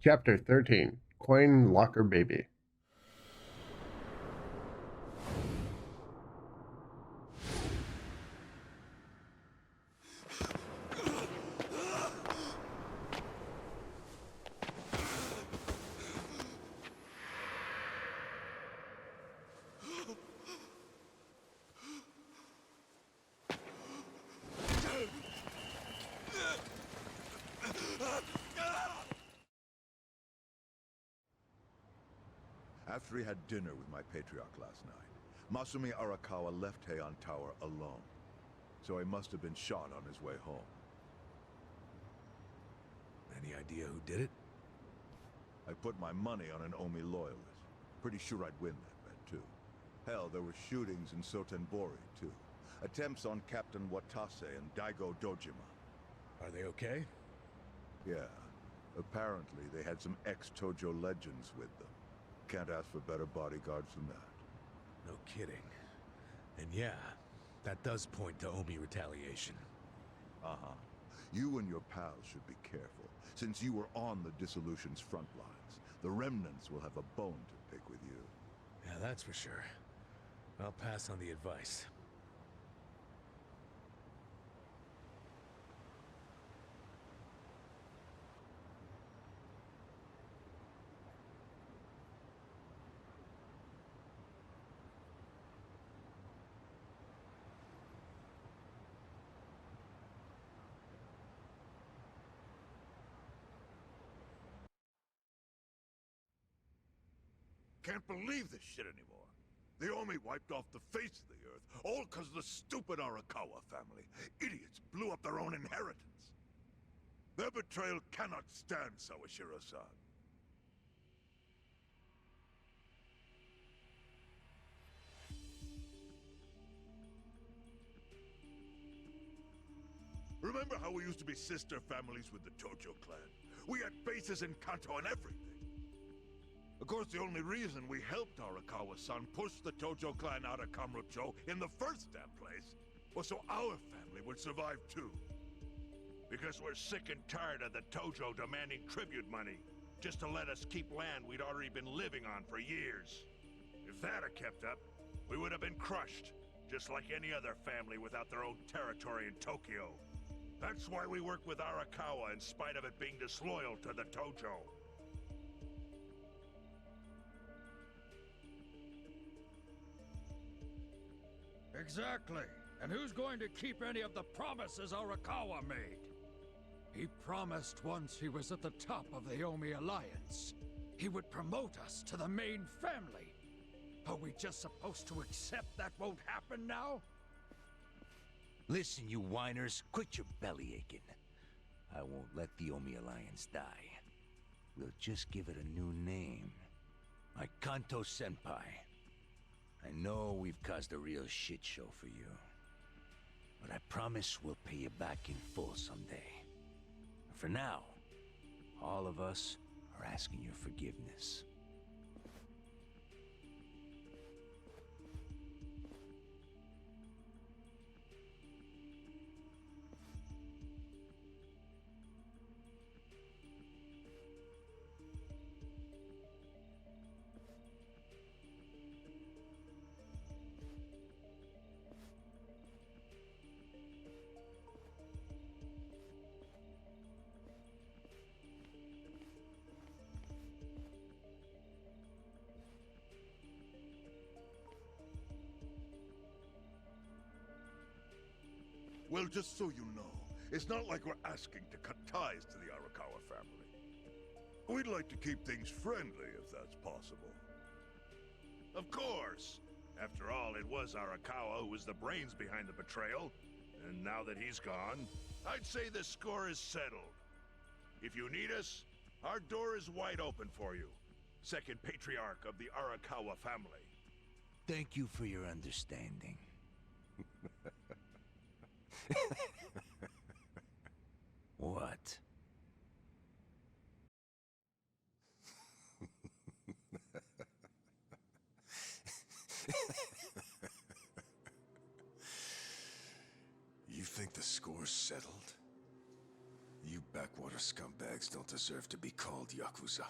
Chapter 13 Coin Locker Baby. After he had dinner with my patriarch last night, Masumi Arakawa left Heian Tower alone. So he must have been shot on his way home. Any idea who did it? I put my money on an Omi loyalist. Pretty sure I'd win that bet, too. Hell, there were shootings in Sotenbori, too. Attempts on Captain Watase and Daigo Dojima. Are they okay? Yeah. Apparently, they had some ex-Tojo legends with them. Can't ask for better bodyguards than that. No kidding. And yeah, that does point to Omi retaliation. Uh-huh. You and your pals should be careful, since you were on the dissolution's front lines. The remnants will have a bone to pick with you. Yeah, that's for sure. I'll pass on the advice. Can't believe this shit anymore. The Omi wiped off the face of the earth, all because of the stupid Arakawa family. Idiots blew up their own inheritance. Their betrayal cannot stand, Sawashiro-san. Remember how we used to be sister families with the Tojo clan? We had bases in Kanto and everything. Of course, the only reason we helped Arakawa-san push the Tojo clan out of Kamuorcho in the first damn place was so our family would survive too. Because we're sick and tired of the Tojo demanding tribute money, just to let us keep land we'd already been living on for years. If that had kept up, we would have been crushed, just like any other family without their own territory in Tokyo. That's why we work with Arakawa in spite of it being disloyal to the Tojo. Exactly. And who's going to keep any of the promises Arakawa made? He promised once he was at the top of the Omi Alliance, he would promote us to the main family. Are we just supposed to accept that won't happen now? Listen, you whiners, quit your belly aching. I won't let the Omi Alliance die. We'll just give it a new name. My Kanto Senpai. I know we've caused a real shit show for you. But I promise we'll pay you back in full someday. For now, all of us are asking your forgiveness. Well, just so you know, it's not like we're asking to cut ties to the Arakawa family. We'd like to keep things friendly, if that's possible. Of course! After all, it was Arakawa who was the brains behind the betrayal. And now that he's gone, I'd say the score is settled. If you need us, our door is wide open for you. Second patriarch of the Arakawa family. Thank you for your understanding. What? You think the score's settled? You backwater scumbags don't deserve to be called Yakuza.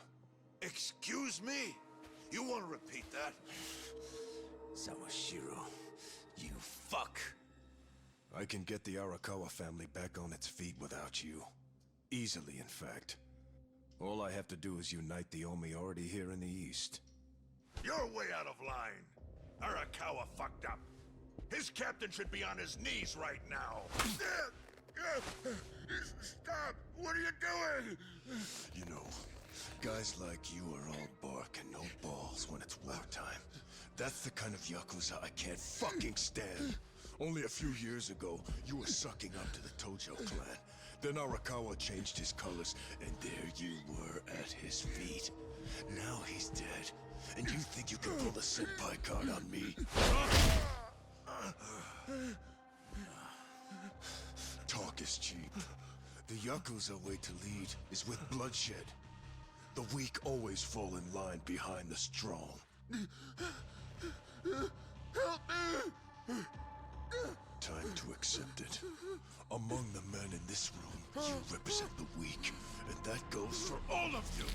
Excuse me? You want to repeat that? Sawashiro, you fuck. I can get the Arakawa family back on its feet without you. Easily, in fact. All I have to do is unite the Omi already here in the East. You're way out of line. Arakawa fucked up. His captain should be on his knees right now. Stop! What are you doing? You know, guys like you are all bark and no balls when it's wartime. That's the kind of Yakuza I can't fucking stand. Only a few years ago, you were sucking up to the Tojo clan. Then Arakawa changed his colors, and there you were at his feet. Now he's dead, and you think you can pull the senpai card on me? Talk is cheap. The Yakuza way to lead is with bloodshed. The weak always fall in line behind the strong. Help me! Time to accept it. Among the men in this room, you represent the weak, and that goes for all of you.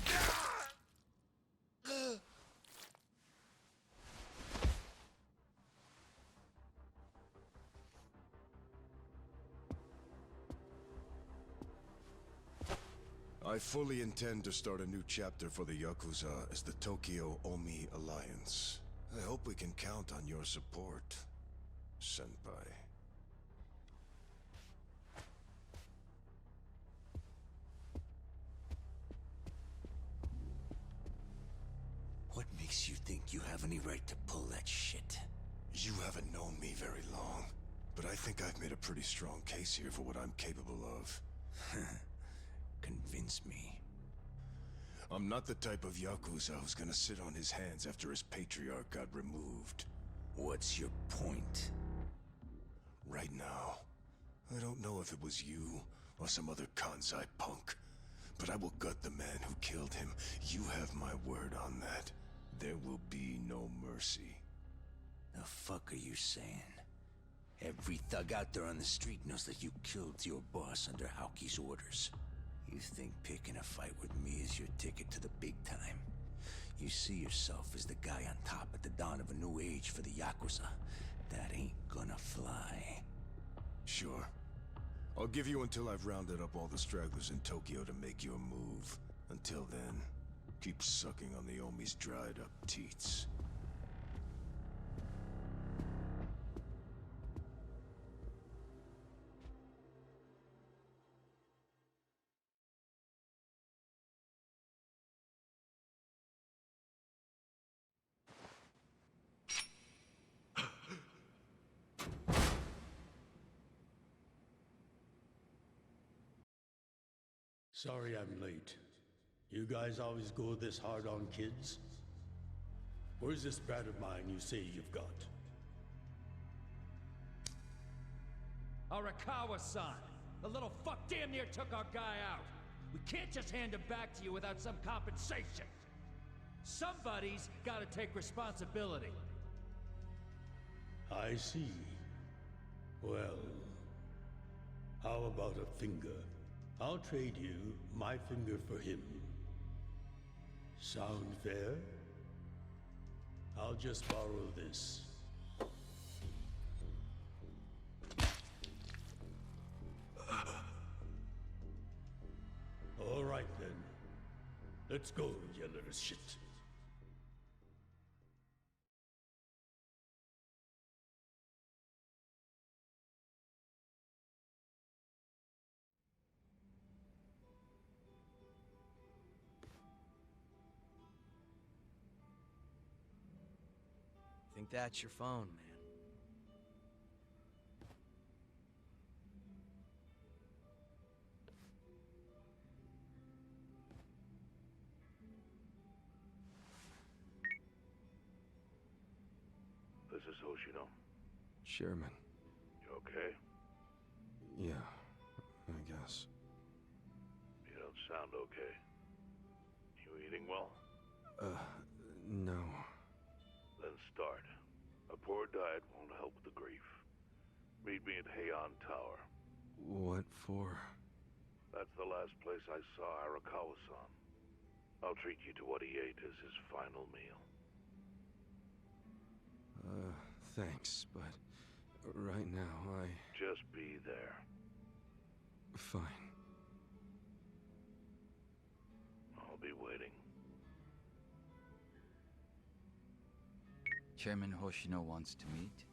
I fully intend to start a new chapter for the Yakuza as the Tokyo Omi Alliance. I hope we can count on your support, Senpai. What makes you think you have any right to pull that shit? You haven't known me very long, but I think I've made a pretty strong case here for what I'm capable of. Convince me. I'm not the type of Yakuza who's gonna sit on his hands after his patriarch got removed. What's your point? Right now, I don't know if it was you or some other Kansai punk, but I will gut the man who killed him. You have my word on that. There will be no mercy. The fuck are you saying? Every thug out there on the street knows that you killed your boss under Haoki's orders. You think picking a fight with me is your ticket to the big time? You see yourself as the guy on top at the dawn of a new age for the Yakuza. That ain't gonna fly. Sure. I'll give you until I've rounded up all the stragglers in Tokyo to make your move. Until then, keep sucking on the Omi's dried up teats. Sorry I'm late. You guys always go this hard on kids? Where's this brat of mine you say you've got? Arakawa-san! The little fuck damn near took our guy out! We can't just hand him back to you without some compensation! Somebody's gotta take responsibility. I see. Well, how about a finger? I'll trade you my finger for him. Sound fair? I'll just borrow this. All right then. Let's go, you little shit. Think that's your phone, man. This is Hoshino. Sherman. You okay? Yeah, I guess. You don't sound okay. You eating well? No. Then start. A poor diet won't help with the grief. Meet me at Heian Tower. What for? That that's the last place I saw Arakawa-san. I'll treat you to what he ate as his final meal. Thanks, but right now Just be there. Fine. I'll be waiting. Chairman Hoshino wants to meet.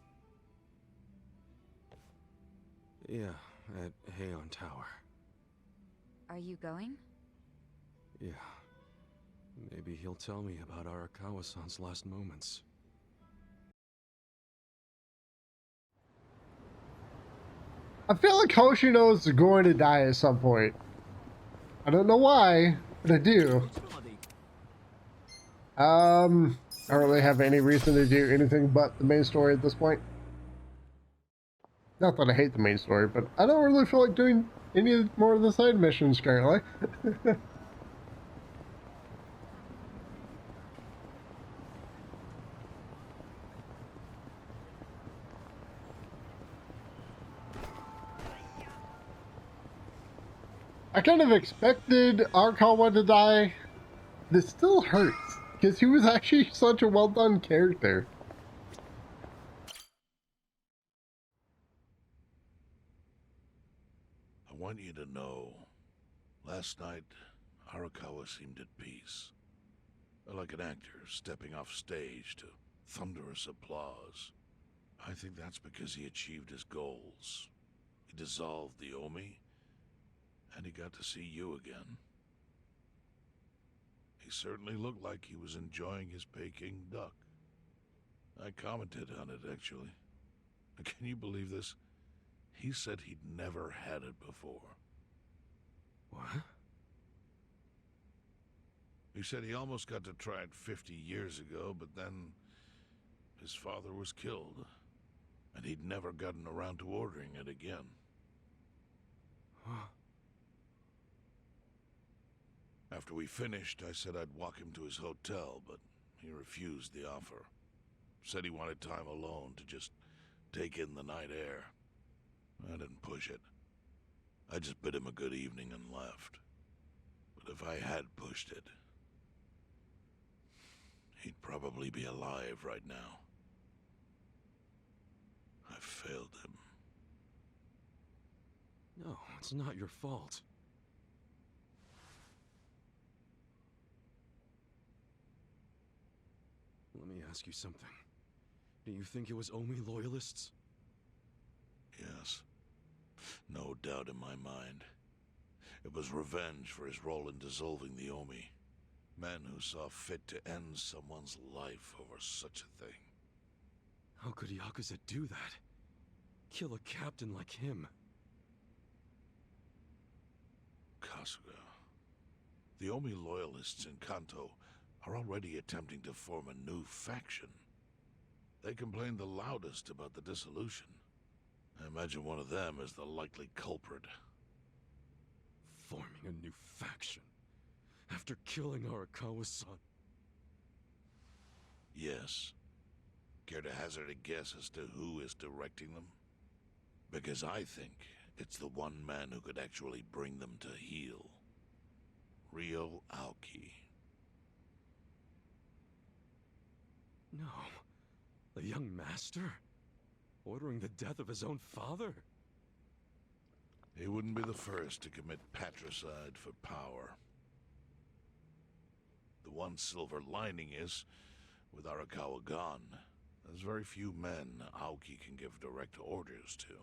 Yeah, at Heion Tower. Are you going? Yeah. Maybe he'll tell me about Arakawa-san's last moments. I feel like Hoshino is going to die at some point. I don't know why, but I do. I don't really have any reason to do anything but the main story at this point. Not that I hate the main story, but I don't really feel like doing any more of the side missions currently. I kind of expected Arakawa to die. This still hurts, because he was actually such a well-done character. I want you to know, last night, Arakawa seemed at peace. Like an actor stepping off stage to thunderous applause. I think that's because he achieved his goals. He dissolved the Omi, and he got to see you again. He certainly looked like he was enjoying his Peking duck. I commented on it, actually. Can you believe this? He said he'd never had it before. What? He said he almost got to try it 50 years ago, but then his father was killed, and he'd never gotten around to ordering it again. Huh. After we finished, I said I'd walk him to his hotel, but he refused the offer. Said he wanted time alone to just take in the night air. I didn't push it. I just bid him a good evening and left. But if I had pushed it, he'd probably be alive right now. I failed him. No, it's not your fault. Let me ask you something. Do you think it was Omi loyalists? Yes. No doubt in my mind. It was revenge for his role in dissolving the Omi. Men who saw fit to end someone's life over such a thing. How could Yakuza do that? Kill a captain like him? Kasuga. The Omi loyalists in Kanto are already attempting to form a new faction. They complain the loudest about the dissolution. I imagine one of them is the likely culprit. Forming a new faction? After killing Arakawa-san? Yes. Care to hazard a guess as to who is directing them? Because I think it's the one man who could actually bring them to heel. Ryo Aoki. No. The young master? Ordering the death of his own father? He wouldn't be the first to commit patricide for power. The one silver lining is, with Arakawa gone, there's very few men Aoki can give direct orders to.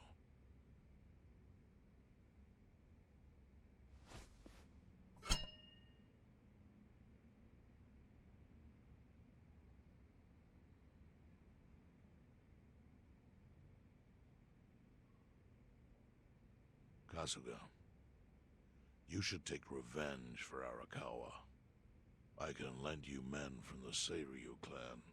Kasuga, you should take revenge for Arakawa. I can lend you men from the Seiryu clan.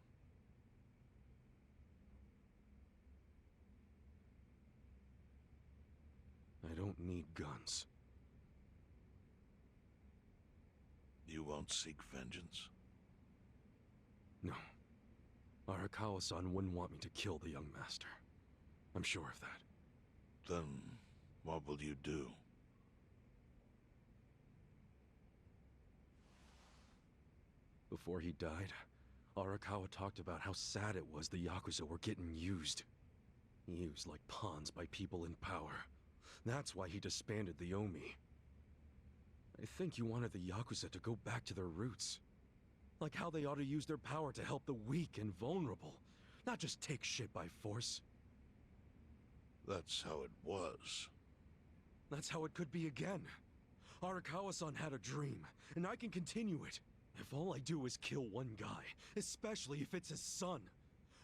I don't need guns. You won't seek vengeance? No. Arakawa-san wouldn't want me to kill the young master. I'm sure of that. Then what will you do? before he died, Arakawa talked about how sad it was the Yakuza were getting used. Used like pawns by people in power. That's why he disbanded the Omi. I think he wanted the Yakuza to go back to their roots. Like how they ought to use their power to help the weak and vulnerable, not just take shit by force. That's how it was. That's how it could be again. Arakawa-san had a dream, and I can continue it. If all I do is kill one guy, especially if it's his son,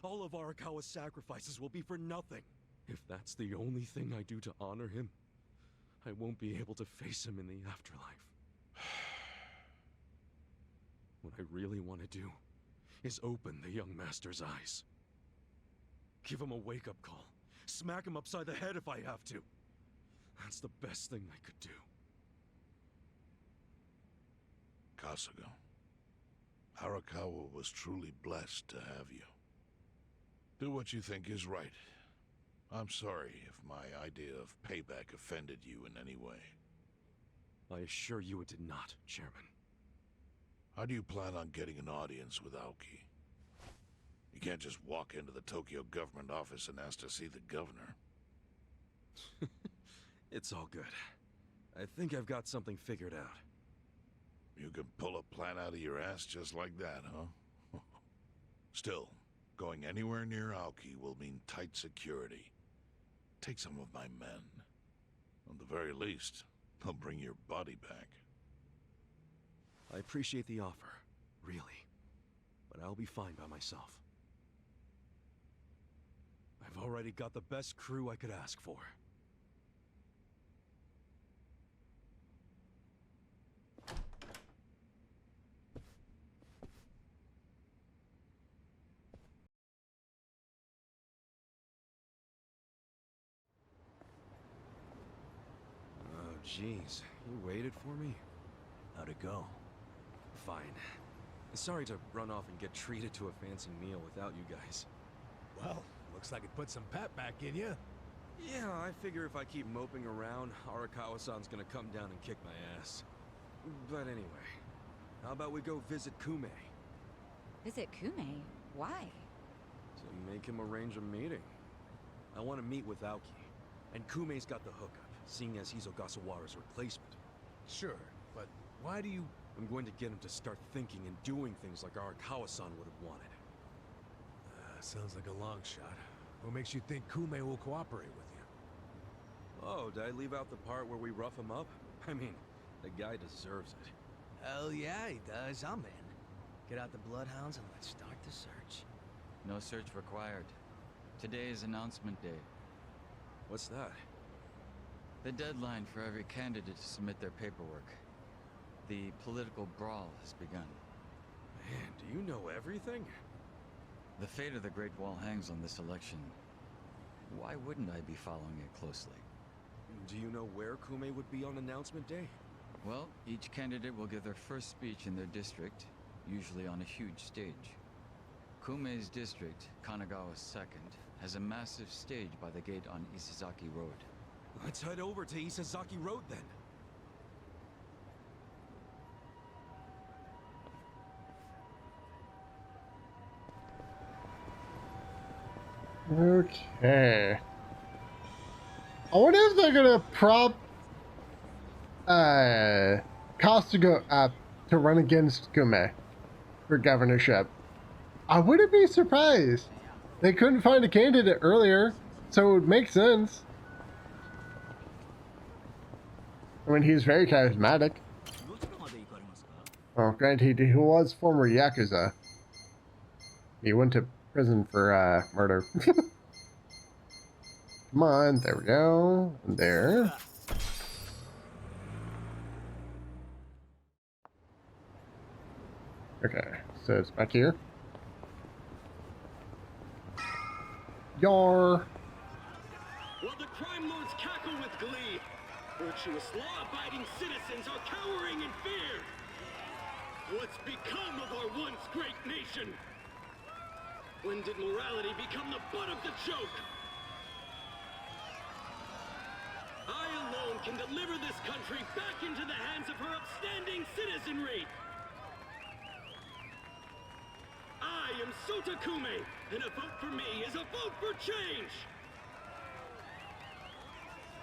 all of Arakawa's sacrifices will be for nothing. If that's the only thing I do to honor him, I won't be able to face him in the afterlife. What I really want to do is open the young master's eyes. Give him a wake-up call. Smack him upside the head if I have to. That's the best thing I could do. Kasuga, Arakawa was truly blessed to have you. Do what you think is right. I'm sorry if my idea of payback offended you in any way. I assure you it did not, Chairman. How do you plan on getting an audience with Aoki? You can't just walk into the Tokyo government office and ask to see the governor. It's all good. I think I've got something figured out. You can pull a plan out of your ass just like that, huh? Still, going anywhere near Aoki will mean tight security. Take some of my men. At the very least, they'll bring your body back. I appreciate the offer, really. But I'll be fine by myself. I've already got the best crew I could ask for. Oh, jeez. You waited for me? How'd it go? Fine. Sorry to run off and get treated to a fancy meal without you guys. Well, looks like it put some pep back in you. Yeah, I figure if I keep moping around, Arakawa-san's gonna come down and kick my ass. But anyway, how about we go visit Kume? Visit Kume? Why? To make him arrange a meeting. I want to meet with Aoki, and Kume's got the hookup, seeing as he's Ogasawara's replacement. Sure, but why do you... I'm going to get him to start thinking and doing things like Arakawa-san would have wanted. Sounds like a long shot. What makes you think Kume will cooperate with you? Oh, did I leave out the part where we rough him up? I mean, the guy deserves it. Hell yeah, he does. I'm in. Get out the bloodhounds and let's start the search. No search required. Today is announcement day. What's that? The deadline for every candidate to submit their paperwork. The political brawl has begun. Man, do you know everything? The fate of the Great Wall hangs on this election. Why wouldn't I be following it closely? Do you know where Kume would be on announcement day? Well, each candidate will give their first speech in their district, usually on a huge stage. Kume's district, Kanagawa's second, has a massive stage by the gate on Isazaki Road. Let's head over to Isazaki Road then. Okay. I wonder if they're gonna prop Kasuga up to run against Kume for governorship. I wouldn't be surprised. They couldn't find a candidate earlier, so it would make sense. I mean, he's very charismatic. Oh, granted, he was former Yakuza. He went to prison for murder. Come on, there we go. There. Okay, so it's back here. Yar. While the crime lords cackle with glee, virtuous law-abiding citizens are cowering in fear. What's become of our once great nation? When did morality become the butt of the joke? I alone can deliver this country back into the hands of her upstanding citizenry. I am Sota Kume, and a vote for me is a vote for change!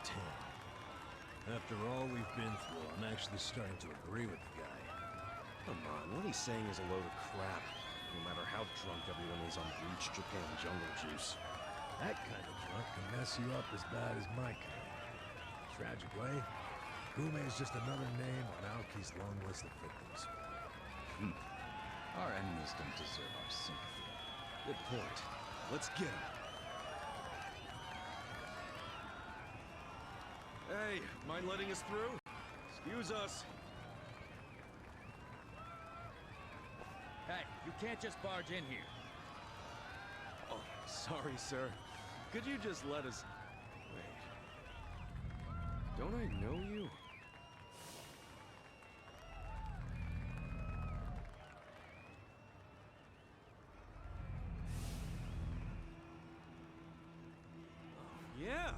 Damn. After all we've been through, I'm actually starting to agree with the guy. Come on, what he's saying is a load of crap. No matter how drunk everyone is on Bleach Japan jungle juice. That kind of drunk can mess you up as bad as my kind. Tragically, Kume is just another name on Aoki's long list of victims. Our enemies don't deserve our sympathy. Good point. Let's get him. Hey, mind letting us through? Excuse us. Hey, you can't just barge in here. Oh, sorry, sir. Could you just let us... Wait. Don't I know you? Yeah!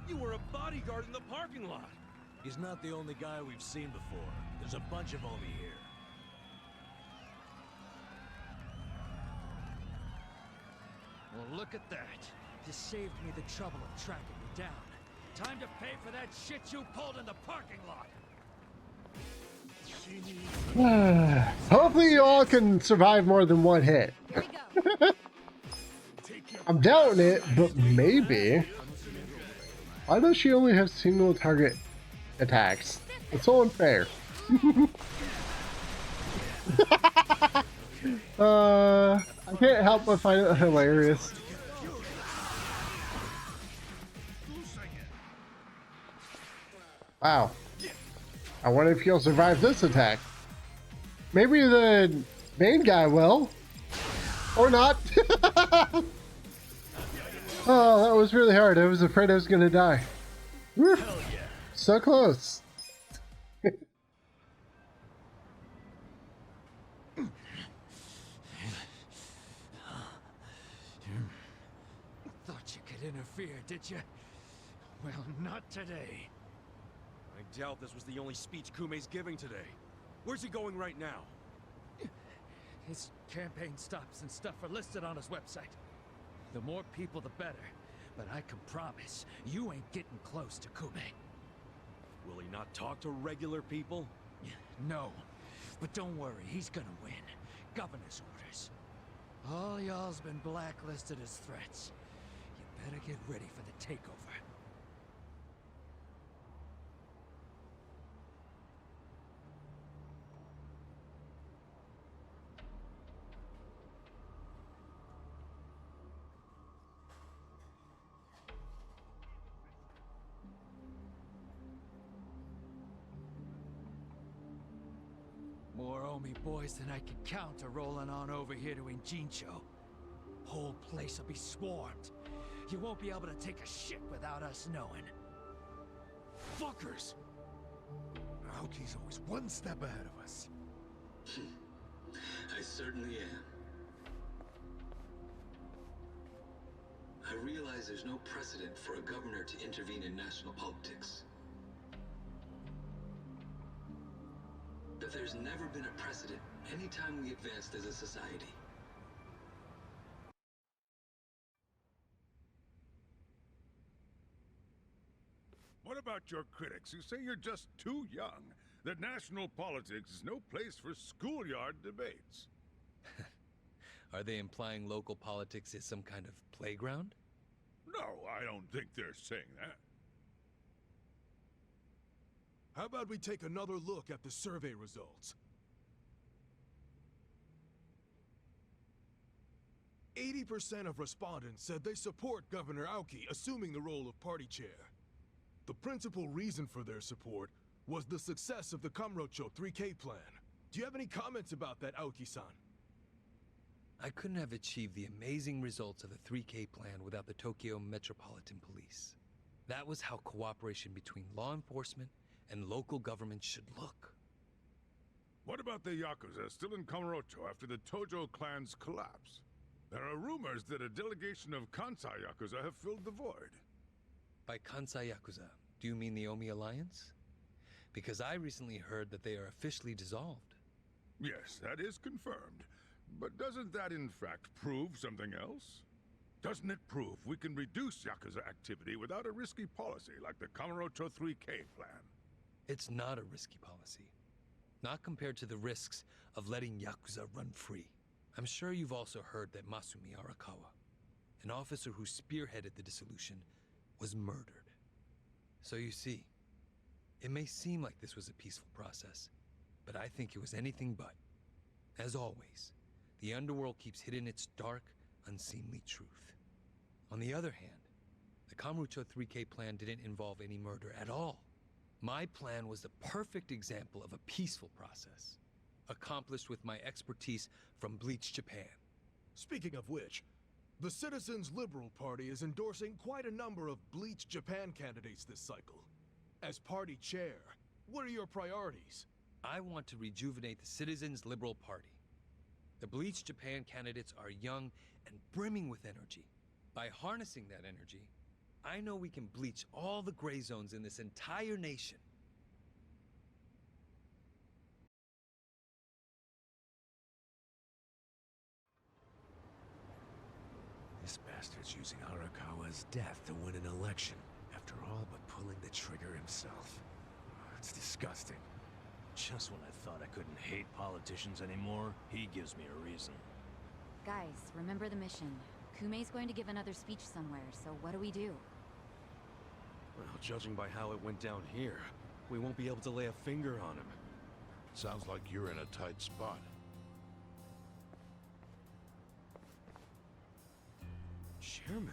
You were a bodyguard in the parking lot! He's not the only guy we've seen before. There's a bunch of Omi here. Well, look at that. You saved me the trouble of tracking you down. Time to pay for that shit you pulled in the parking lot! Hopefully you all can survive more than one hit. I'm doubting it, but maybe. Why does she only have single target attacks? It's so unfair. I can't help but find it hilarious. Wow. I wonder if he'll survive this attack. Maybe the main guy will. Or not. Oh, that was really hard. I was afraid I was gonna die. Woo. So close. Thought you could interfere, did you? Well, not today. I doubt this was the only speech Kume's giving today. Where's he going right now? His campaign stops and stuff are listed on his website. The more people, the better. But I can promise, you ain't getting close to Kume. Will he not talk to regular people? No. But don't worry, he's gonna win. Governor's orders. All y'all's been blacklisted as threats. You better get ready for the takeover. More Omi boys than I can count are rolling on over here to Injincho. Whole place will be swarmed. You won't be able to take a shit without us knowing. Fuckers! Aoki's always one step ahead of us. I certainly am. I realize there's no precedent for a governor to intervene in national politics. But there's never been a precedent anytime we advanced as a society. What about your critics who say you're just too young? That national politics is no place for schoolyard debates. Are they implying local politics is some kind of playground? No, I don't think they're saying that. How about we take another look at the survey results? 80% of respondents said they support Governor Aoki assuming the role of party chair. The principal reason for their support was the success of the Kamuorcho 3K plan. Do you have any comments about that, Aoki-san? I couldn't have achieved the amazing results of the 3K plan without the Tokyo Metropolitan Police. That was how cooperation between law enforcement and local government should look. What about the Yakuza still in Kamuorcho after the Tojo clan's collapse? There are rumors that a delegation of Kansai Yakuza have filled the void. By Kansai Yakuza, do you mean the Omi Alliance? Because I recently heard that they are officially dissolved. Yes, that is confirmed. But doesn't that in fact prove something else? Doesn't it prove we can reduce Yakuza activity without a risky policy like the Kamuorcho 3K plan? It's not a risky policy. Not compared to the risks of letting Yakuza run free. I'm sure you've also heard that Masumi Arakawa, an officer who spearheaded the dissolution, was murdered. So you see, it may seem like this was a peaceful process, but I think it was anything but. As always, the underworld keeps hidden its dark, unseemly truth. On the other hand, the Kamuorcho 3K plan didn't involve any murder at all. My plan was the perfect example of a peaceful process, accomplished with my expertise from Bleach Japan. Speaking of which, the Citizens Liberal Party is endorsing quite a number of Bleach Japan candidates this cycle. As party chair, what are your priorities? I want to rejuvenate the Citizens Liberal Party. The Bleach Japan candidates are young and brimming with energy. By harnessing that energy, I know we can bleach all the gray zones in this entire nation. This bastard's using Arakawa's death to win an election, after all but pulling the trigger himself. It's disgusting. Just when I thought I couldn't hate politicians anymore, he gives me a reason. Guys, remember the mission. Kumei's going to give another speech somewhere, so what do we do? Well, judging by how it went down here, we won't be able to lay a finger on him. Sounds like you're in a tight spot. Chairman?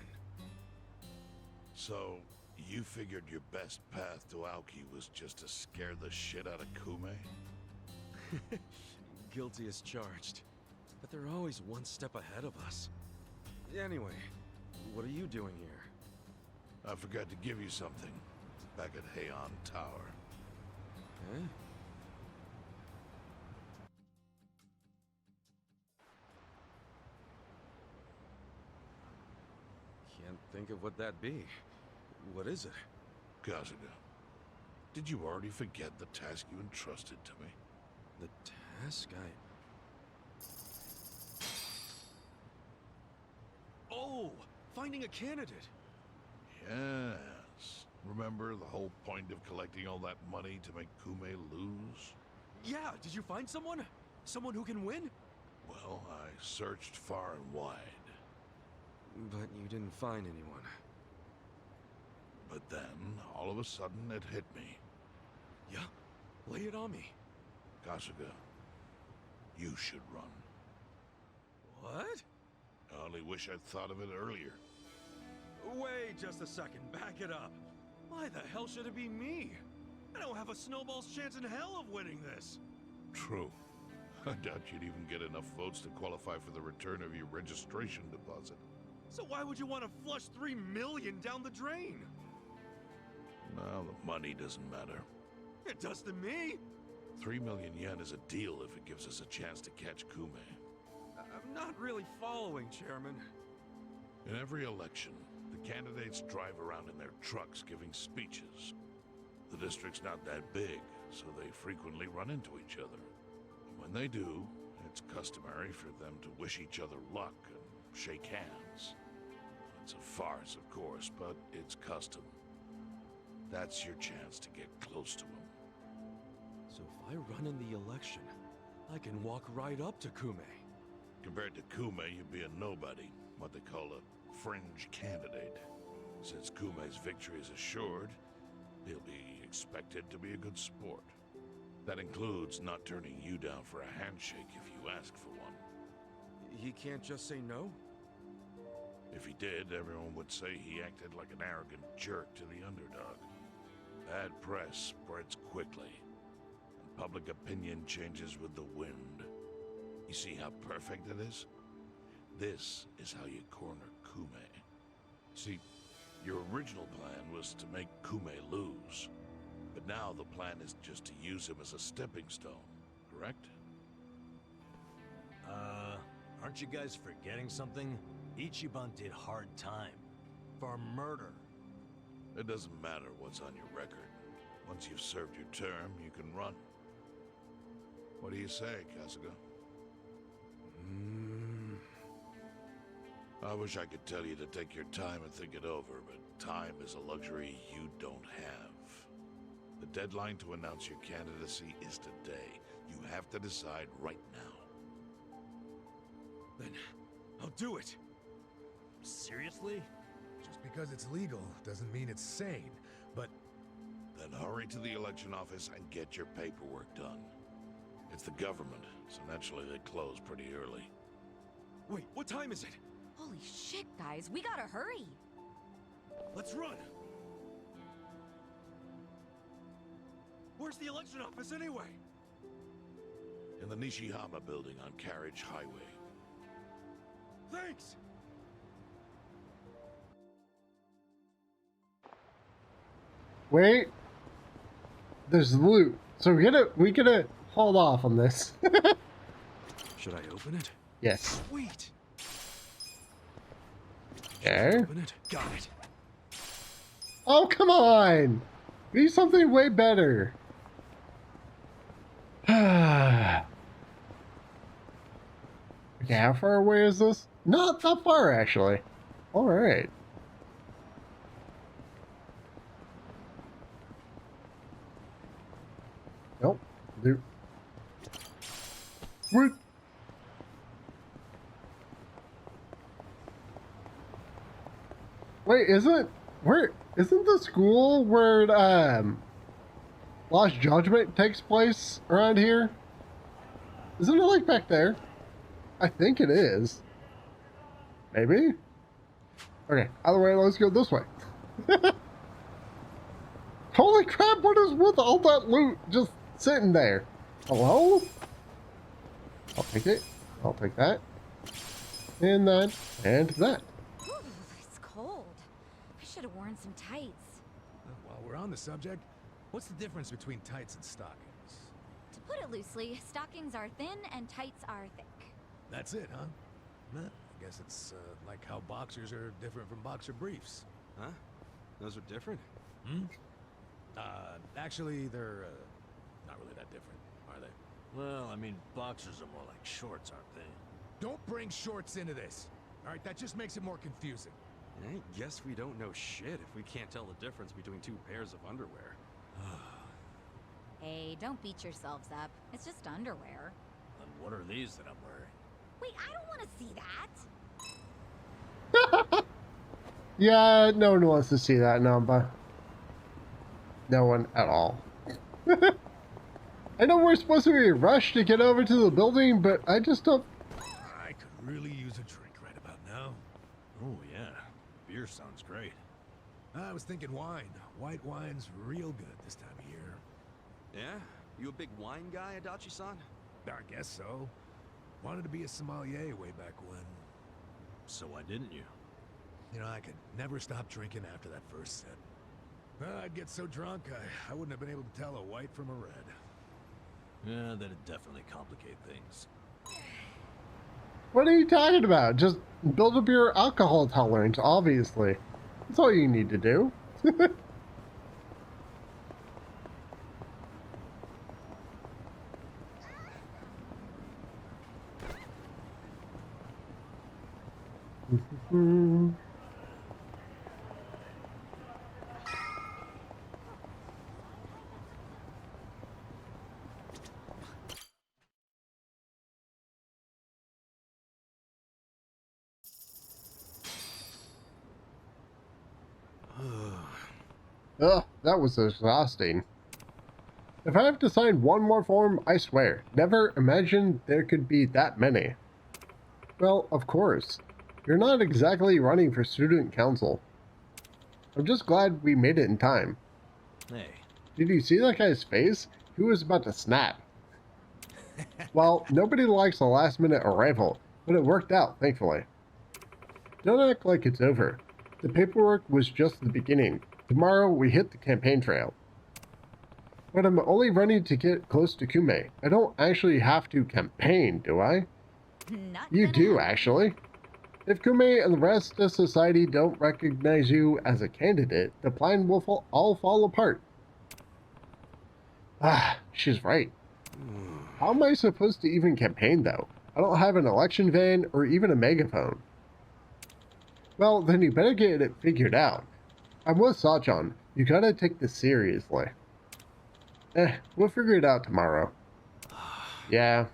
So, you figured your best path to Aoki was just to scare the shit out of Kumei? Guilty as charged. But they're always one step ahead of us. Anyway, what are you doing here? I forgot to give you something back at Heian Tower. Eh? Can't think of what that'd be. What is it? Kasuga, did you already forget the task you entrusted to me? The task Oh! Finding a candidate! Yes. Remember the whole point of collecting all that money to make Kumei lose? Yeah, did you find someone? Someone who can win? Well, I searched far and wide. But you didn't find anyone. But then, all of a sudden, it hit me. Yeah? Lay it on me. Kasuga, you should run. What? I only wish I'd thought of it earlier. Wait just a second, back it up. Why the hell should it be me? I don't have a snowball's chance in hell of winning this. True. I doubt you'd even get enough votes to qualify for the return of your registration deposit. So why would you want to flush 3 million down the drain? Well, the money doesn't matter. It does to me. 3 million yen is a deal if it gives us a chance to catch Kumei. I'm not really following, Chairman. In every election, the candidates drive around in their trucks giving speeches. The district's not that big, so they frequently run into each other. And when they do, it's customary for them to wish each other luck and shake hands. It's a farce, of course, but it's custom. That's your chance to get close to him. So if I run in the election, I can walk right up to Kumei. Compared to Kumei, you'd be a nobody, what they call a fringe candidate. Since Kumei's victory is assured, he'll be expected to be a good sport. That includes not turning you down for a handshake if you ask for one. He can't just say no? If he did, everyone would say he acted like an arrogant jerk to the underdog. Bad press spreads quickly, and public opinion changes with the wind. You see how perfect it is? This is how you corner Kumei. See, your original plan was to make Kumei lose. But now the plan is just to use him as a stepping stone, correct? Aren't you guys forgetting something? Ichiban did hard time. For murder. It doesn't matter what's on your record. Once you've served your term, you can run. What do you say, Kasuga? I wish I could tell you to take your time and think it over, but time is a luxury you don't have. The deadline to announce your candidacy is today. You have to decide right now. Then I'll do it. Seriously? Just because it's legal doesn't mean it's sane, but... Then hurry to the election office and get your paperwork done. It's the government, so naturally they close pretty early. Wait, what time is it? Holy shit, guys, we gotta hurry. Let's run. Where's the election office anyway? In the Nishihama building on Carriage Highway. Thanks! Wait. There's loot. So we gotta hold off on this. Should I open it? Yes. Wait. Okay. Open it. Got it. Oh, come on! Be something way better. Okay, how far away is this? Not that far, actually. Alright. Nope. Dude. What? Wait, isn't the school where Lost Judgment takes place around here? Isn't it like back there? I think it is. Maybe? Okay, either way, let's go this way. Holy crap, what is with all that loot just sitting there? Hello? I'll take it. I'll take that. And that. And that. Ooh, it's cold. I should have worn some tights. While we're on the subject, what's the difference between tights and stockings? To put it loosely, stockings are thin and tights are thick. That's it, huh? I guess it's like how boxers are different from boxer briefs. Huh? Those are different? Actually, they're not really that different, are they? Well, I mean, boxers are more like shorts, aren't they? Don't bring shorts into this. All right, that just makes it more confusing. I guess we don't know shit if we can't tell the difference between two pairs of underwear. Hey, don't beat yourselves up. It's just underwear. And what are these that I'm wearing? Wait, I don't want to see that. Yeah, no one wants to see that number. No one at all. I know we're supposed to be rushed to get over to the building, but I just don't... I could really use a drink right about now. Oh, yeah. Beer sounds great. I was thinking wine. White wine's real good this time of year. Yeah? You a big wine guy, Adachi-san? I guess so. Wanted to be a sommelier way back when. So why didn't you? You know, I could never stop drinking after that first sip. I'd get so drunk, I wouldn't have been able to tell a white from a red. Yeah, that'd definitely complicate things. What are you talking about? Just build up your alcohol tolerance, obviously. That's all you need to do. Ugh, that was exhausting. If I have to sign one more form, I swear, never imagined there could be that many. Well, of course. You're not exactly running for student council. I'm just glad we made it in time. Hey. Did you see that guy's face? He was about to snap. Well, nobody likes a last-minute arrival, but it worked out, thankfully. Don't act like it's over. The paperwork was just the beginning. Tomorrow, we hit the campaign trail. But I'm only running to get close to Kume. I don't actually have to campaign, do I? You do, actually. If Kume and the rest of society don't recognize you as a candidate, the plan will all fall apart. Ah, she's right. How am I supposed to even campaign, though? I don't have an election van or even a megaphone. Well, then you better get it figured out. I'm with Sachan. You gotta take this seriously. We'll figure it out tomorrow. Yeah.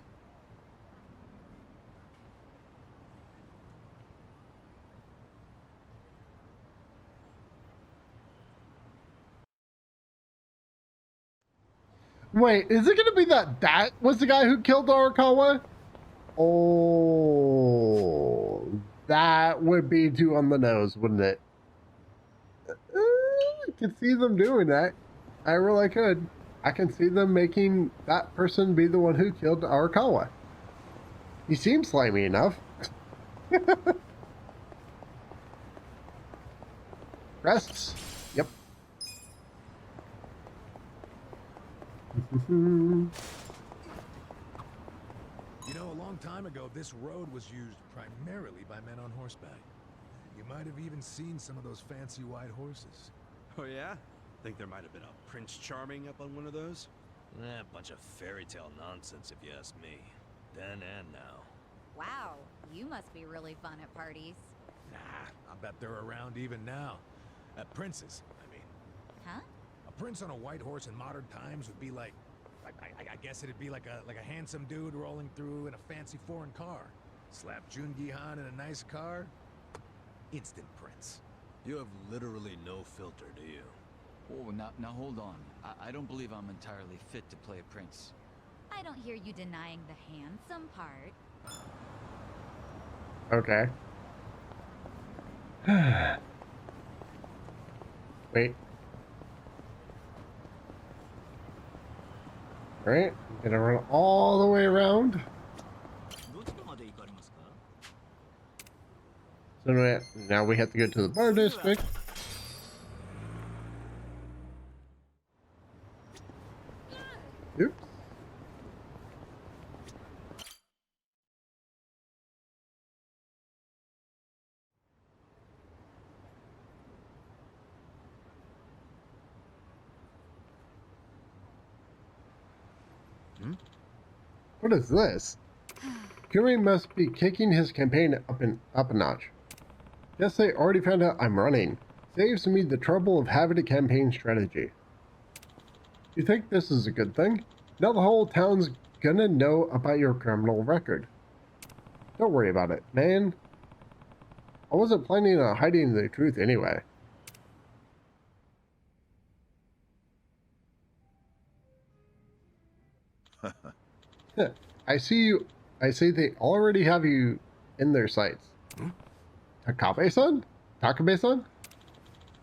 Wait, is it gonna be that was the guy who killed Arakawa? Oh, that would be too on the nose, wouldn't it? I can see them doing that. I really could. I can see them making that person be the one who killed Arakawa. He seems slimy enough. Rests? Yep. You know, a long time ago, this road was used primarily by men on horseback. You might have even seen some of those fancy white horses. Oh yeah? Think there might have been a Prince Charming up on one of those? A bunch of fairy tale nonsense if you ask me. Then and now. Wow, you must be really fun at parties. Nah, I bet they're around even now. Princes, I mean. Huh? A prince on a white horse in modern times would be like, I guess it'd be like a handsome dude rolling through in a fancy foreign car. Slap Jungi Han in a nice car, instant prince. You have literally no filter, do you? Oh, now hold on. I don't believe I'm entirely fit to play a prince. I don't hear you denying the handsome part. Okay. Wait. Alright, gonna run all the way around. So now we have to go to the bar district. Oops. What is this? Kumi must be kicking his campaign up a notch. Guess they already found out I'm running. Saves me the trouble of having a campaign strategy. You think this is a good thing? Now the whole town's gonna know about your criminal record. Don't worry about it, man. I wasn't planning on hiding the truth anyway. I see they already have you in their sights. Takabe-san? Takabe-san?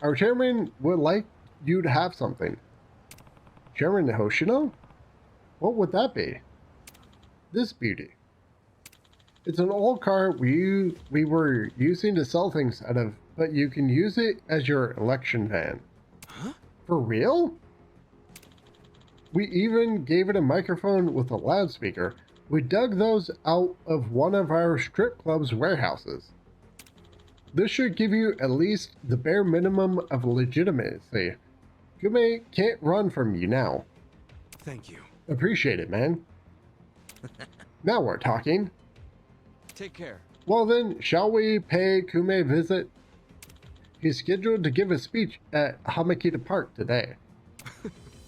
Our chairman would like you to have something. Chairman Hoshino? What would that be? This beauty. It's an old car we were using to sell things out of, but you can use it as your election van. Huh? For real? We even gave it a microphone with a loudspeaker. We dug those out of one of our strip club's warehouses. This should give you at least the bare minimum of legitimacy. Kume can't run from you now. Thank you. Appreciate it, man. Now we're talking. Take care. Well then, shall we pay Kume a visit? He's scheduled to give a speech at Hamakita Park today.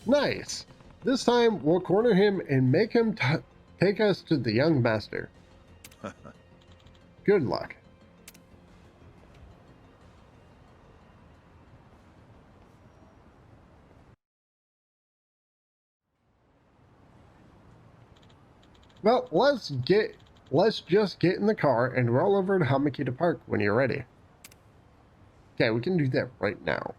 Nice. This time, we'll corner him and make him take us to the young master. Good luck. Well, let's just get in the car and roll over to Hamakita Park when you're ready. Okay, we can do that right now.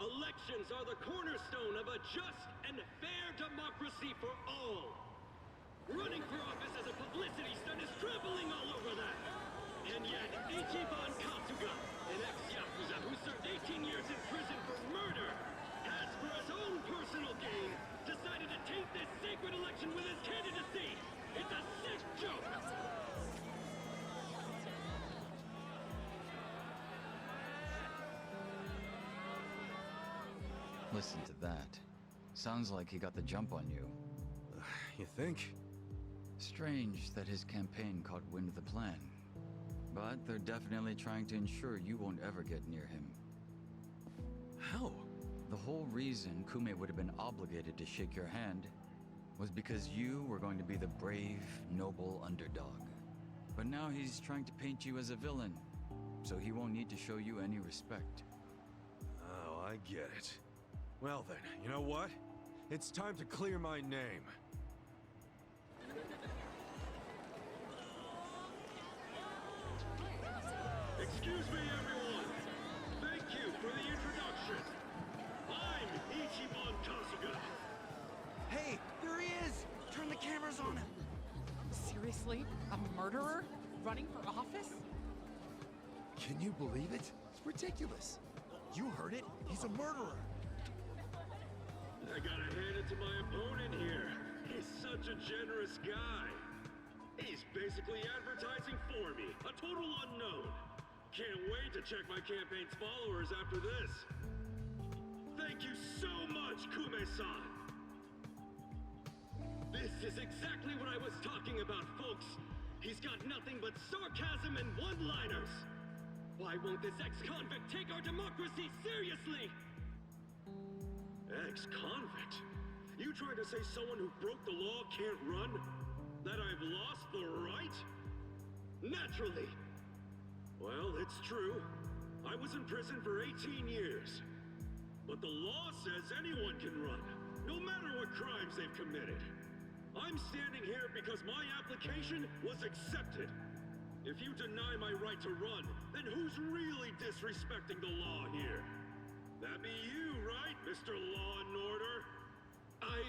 Elections are the cornerstone of a just and fair democracy for all. Running for office as a publicity stunt is trampling all over that. And yet, Ichiban Kasuga, an ex-Yakuza who served 18 years in prison for murder, has, for his own personal gain, decided to taint this sacred election with his candidacy. It's a sick joke. Listen to that. Sounds like he got the jump on you. You think? Strange that his campaign caught wind of the plan. But they're definitely trying to ensure you won't ever get near him. How? The whole reason Kume would have been obligated to shake your hand was because you were going to be the brave, noble underdog. But now he's trying to paint you as a villain, so he won't need to show you any respect. Oh, I get it. Well then, you know what? It's time to clear my name. Excuse me, everyone. Thank you for the introduction. I'm Ichiban Kasuga. Hey, there he is! Turn the cameras on him. Seriously? A murderer? Running for office? Can you believe it? It's ridiculous. You heard it. He's a murderer. I gotta hand it to my opponent here. He's such a generous guy. He's basically advertising for me, a total unknown. Can't wait to check my campaign's followers after this. Thank you so much, Kume-san. This is exactly what I was talking about, folks. He's got nothing but sarcasm and one-liners. Why won't this ex-convict take our democracy seriously? Ex-convict? You trying to say someone who broke the law can't run? That I've lost the right? Naturally. Well, it's true. I was in prison for 18 years. But the law says anyone can run, no matter what crimes they've committed. I'm standing here because my application was accepted. If you deny my right to run, then who's really disrespecting the law here? That be you, right, Mr. Law and Order? I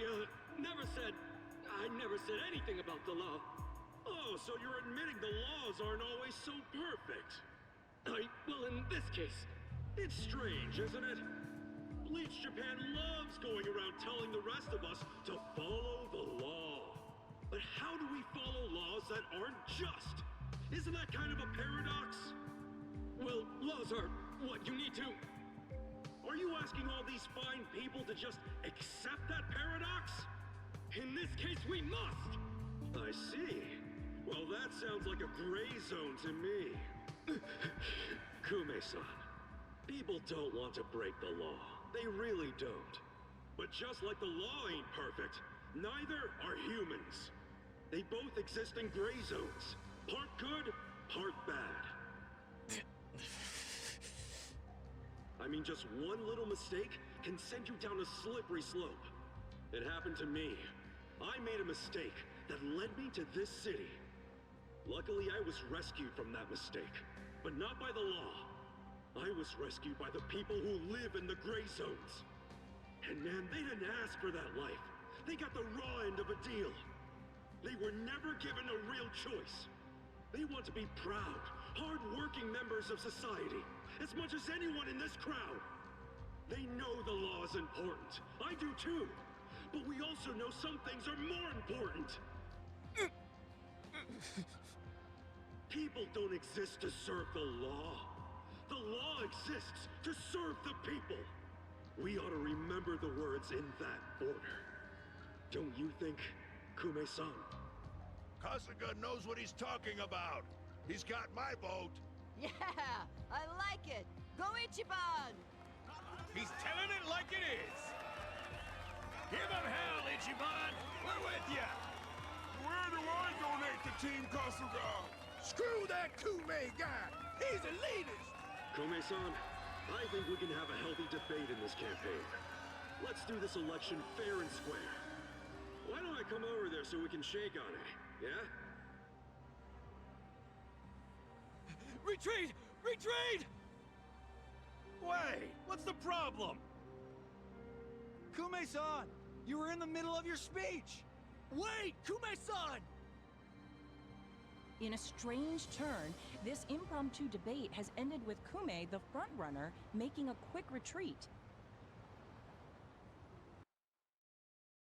never said anything about the law. Oh, so you're admitting the laws aren't always so perfect. Well, in this case, it's strange, isn't it? Bleach Japan loves going around telling the rest of us to follow the law. But how do we follow laws that aren't just? Isn't that kind of a paradox? Well, laws are what you need to... Are you asking all these fine people to just accept that paradox? In this case, we must! I see. Well, that sounds like a gray zone to me. Kume-san, people don't want to break the law. They really don't. But just like the law ain't perfect, neither are humans. They both exist in gray zones. Part good, part bad. I mean, just one little mistake can send you down a slippery slope. It happened to me. I made a mistake that led me to this city. Luckily, I was rescued from that mistake, but not by the law. I was rescued by the people who live in the gray zones. And man, they didn't ask for that life. They got the raw end of a deal. They were never given a real choice. They want to be proud, hard-working members of society, as much as anyone in this crowd. They know the law is important. I do too. But we also know some things are more important. People don't exist to serve the law. The law exists to serve the people. We ought to remember the words in that order. Don't you think, Kume-san? Kasuga knows what he's talking about. He's got my vote. Yeah, I like it. Go Ichiban! He's telling it like it is. Give him hell, Ichiban. We're with ya. Where do I donate to Team Kasuga? Screw that Kume guy. He's a elitist. Kume-san, I think we can have a healthy debate in this campaign. Let's do this election fair and square. Why don't I come over there so we can shake on it, yeah? Retreat! Retreat! Wait, what's the problem? Kume-san, you were in the middle of your speech. Wait, Kume-san! In a strange turn, this impromptu debate has ended with Kume, the frontrunner, making a quick retreat.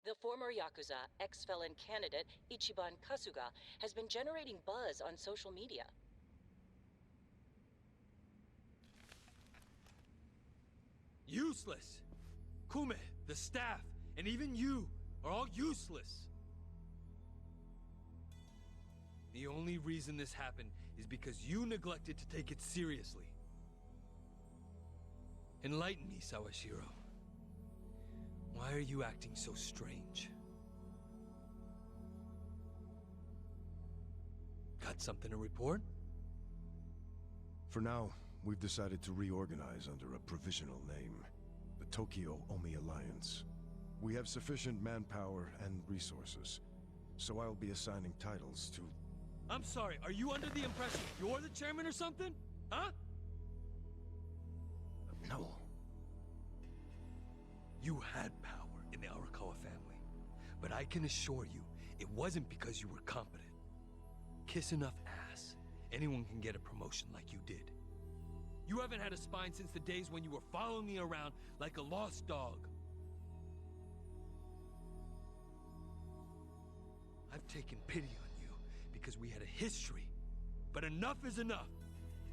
The former Yakuza ex-felon candidate, Ichiban Kasuga, has been generating buzz on social media. Useless! Kume, the staff, and even you are all useless. The only reason this happened is because you neglected to take it seriously. Enlighten me, Sawashiro. Why are you acting so strange? Got something to report? For now, we've decided to reorganize under a provisional name. The Tokyo Omi Alliance. We have sufficient manpower and resources, so I'll be assigning titles to... I'm sorry, are you under the impression you're the chairman or something? Huh? No. You had power in the Arakawa family, but I can assure you, it wasn't because you were competent. Kiss enough ass, anyone can get a promotion like you did. You haven't had a spine since the days when you were following me around like a lost dog. I've taken pity on you because we had a history, but enough is enough.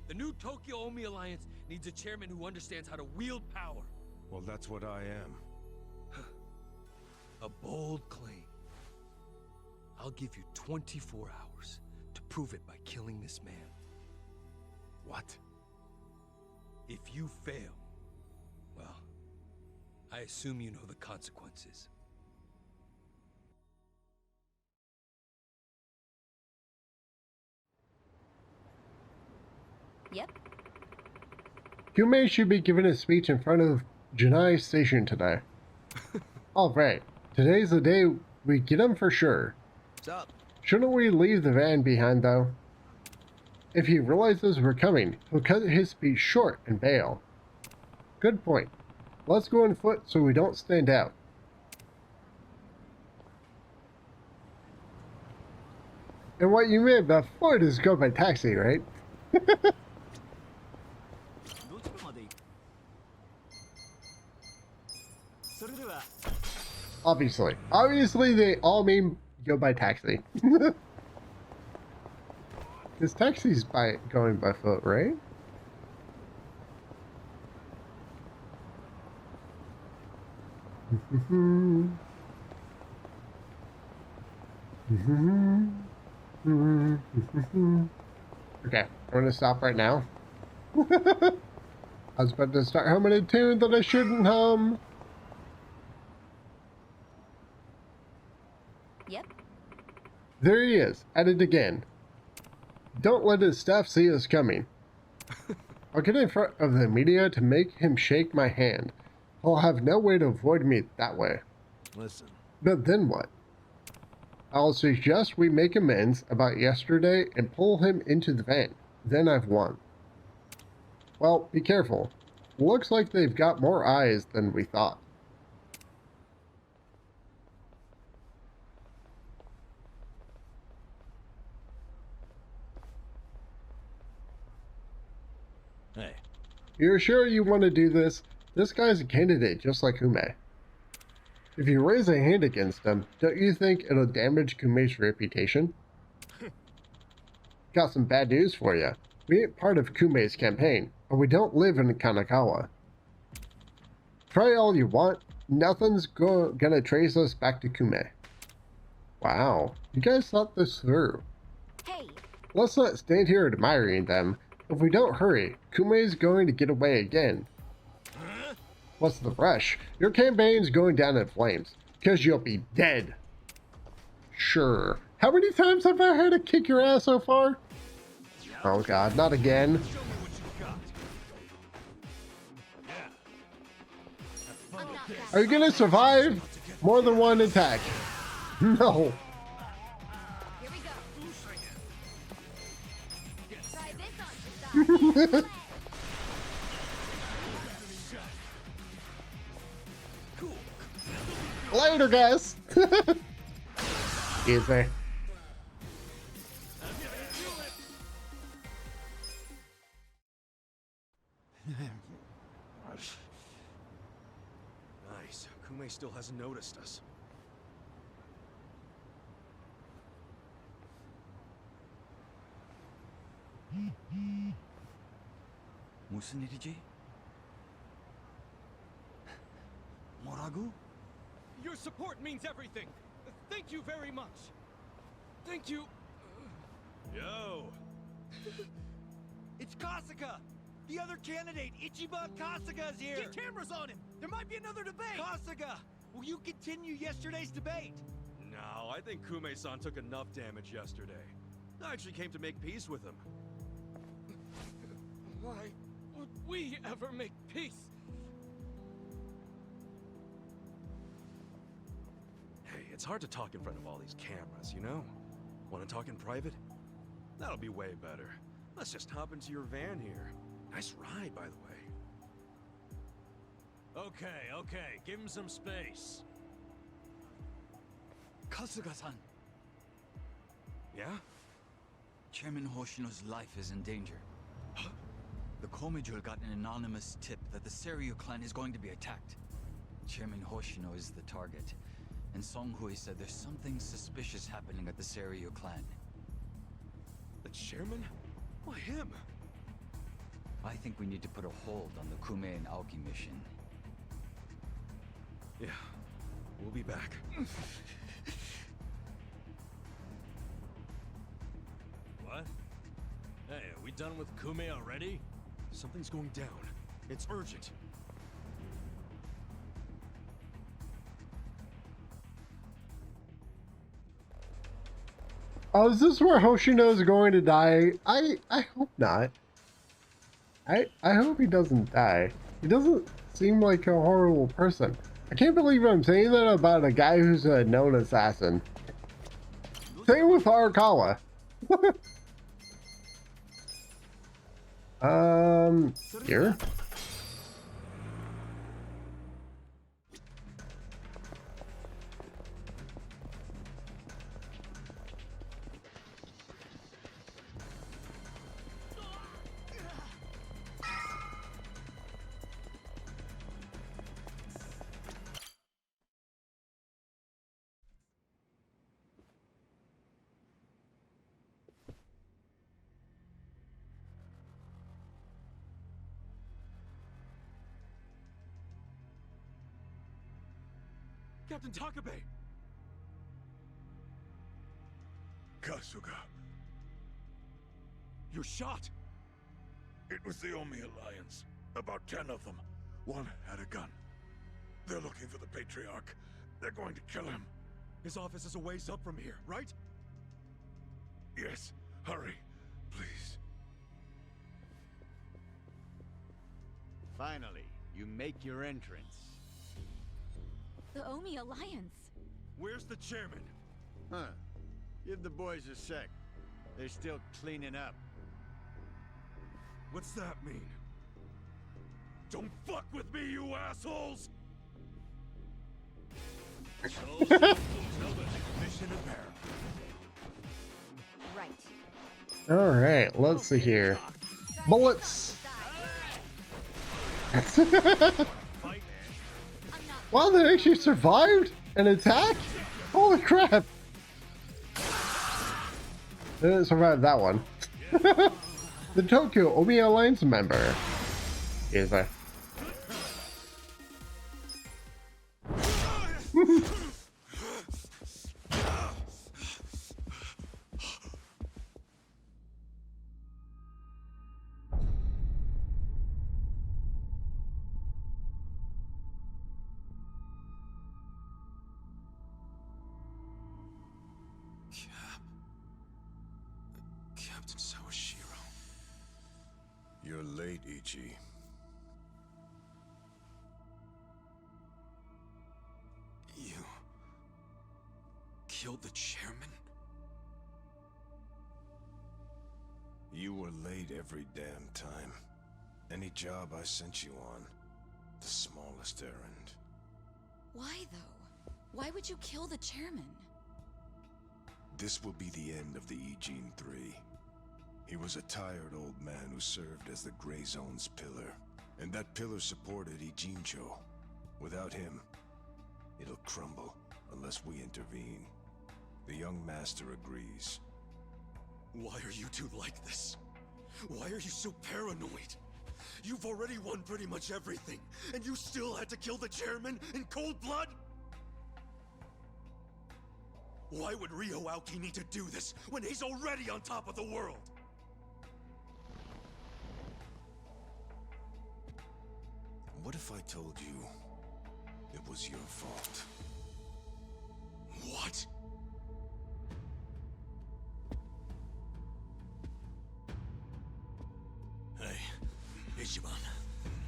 The new Tokyo Omi Alliance needs a chairman who understands how to wield power. Well, that's what I am. A bold claim. I'll give you 24 hours to prove it by killing this man. What? If you fail, well, I assume you know the consequences. Yep. Kume should be giving a speech in front of Janai Station today. Alright, today's the day we get him for sure. What's up? Shouldn't we leave the van behind though? If he realizes we're coming, he'll cut his speech short and bail. Good point. Let's go on foot so we don't stand out. And what you meant by foot is go by taxi, right? Obviously. Obviously they all mean go by taxi. Because taxi's going by foot, right? Okay, I'm gonna stop right now. I was about to start humming a tune that I shouldn't hum. Yep. There he is, at it again. Don't let his staff see us coming. I'll get in front of the media to make him shake my hand. He'll have no way to avoid me that way. Listen. But then what? I'll suggest we make amends about yesterday and pull him into the van. Then I've won. Well, be careful. Looks like they've got more eyes than we thought. Hey. You're sure you want to do this? This guy's a candidate just like Kume. If you raise a hand against him, don't you think it'll damage Kume's reputation? Got some bad news for you. We ain't part of Kume's campaign, and we don't live in Kanagawa. Try all you want, nothing's gonna trace us back to Kume. Wow, you guys thought this through. Hey. Let's not stand here admiring them. If we don't hurry, Kume's going to get away again. What's the rush? Your campaign's going down in flames, because you'll be dead. Sure. How many times have I had to kick your ass so far? Oh god, not again. Are you gonna survive more than one attack? No. Later, guys. Easy. Nice. Kume still hasn't noticed us. 무슨 일이지? 뭐라? Kagu? Your support means everything. Thank you very much. Thank you. Yo! It's Kasuga! The other candidate, Ichiban Kasuga's here! Get cameras on him! There might be another debate! Kasuga! Will you continue yesterday's debate? No, I think Kume-san took enough damage yesterday. I actually came to make peace with him. Why would we ever make peace? Hey, it's hard to talk in front of all these cameras, you know? Want to talk in private? That'll be way better. Let's just hop into your van here. Nice ride, by the way. Okay, give him some space. Kasuga-san. Yeah? Chairman Hoshino's life is in danger. The Komijul got an anonymous tip that the Seiryu clan is going to be attacked. Chairman Hoshino is the target, and Songhui said there's something suspicious happening at the Seiryu clan. The chairman? Why him? I think we need to put a hold on the Kume and Aoki mission. Yeah, we'll be back. What? Hey, are we done with Kume already? Something's going down. It's urgent. Oh, is this where Hoshino's going to die? I hope not. I hope he doesn't die. He doesn't seem like a horrible person. I can't believe I'm saying that about a guy who's a known assassin. Same with Arakawa. Here? Captain Takabe! Kasuga. You're shot! It was the Omi Alliance. About 10 of them. One had a gun. They're looking for the Patriarch. They're going to kill him. His office is a ways up from here, right? Yes. Hurry, please. Finally, you make your entrance. The Omi Alliance. Where's the chairman? Huh. Give the boys a sec. They're still cleaning up. What's that mean? Don't fuck with me, you assholes! Right. Alright, let's see here. Bullets! Wow, they actually survived an attack? Holy crap! They didn't survive that one. The Tokyo Omi Alliance member is a... Captain Sawashiro. You're late, Ichi. You killed the chairman? You were late every damn time. Any job I sent you on, the smallest errand. Why, though? Why would you kill the chairman? This will be the end of the Ijin 3. He was a tired old man who served as the Gray Zone's pillar. And that pillar supported Ijincho. Without him, it'll crumble unless we intervene. The young master agrees. Why are you two like this? Why are you so paranoid? You've already won pretty much everything, and you still had to kill the chairman in cold blood? Why would Ryu Aoki need to do this when he's already on top of the world? What if I told you it was your fault? What? Hey, Ichiban.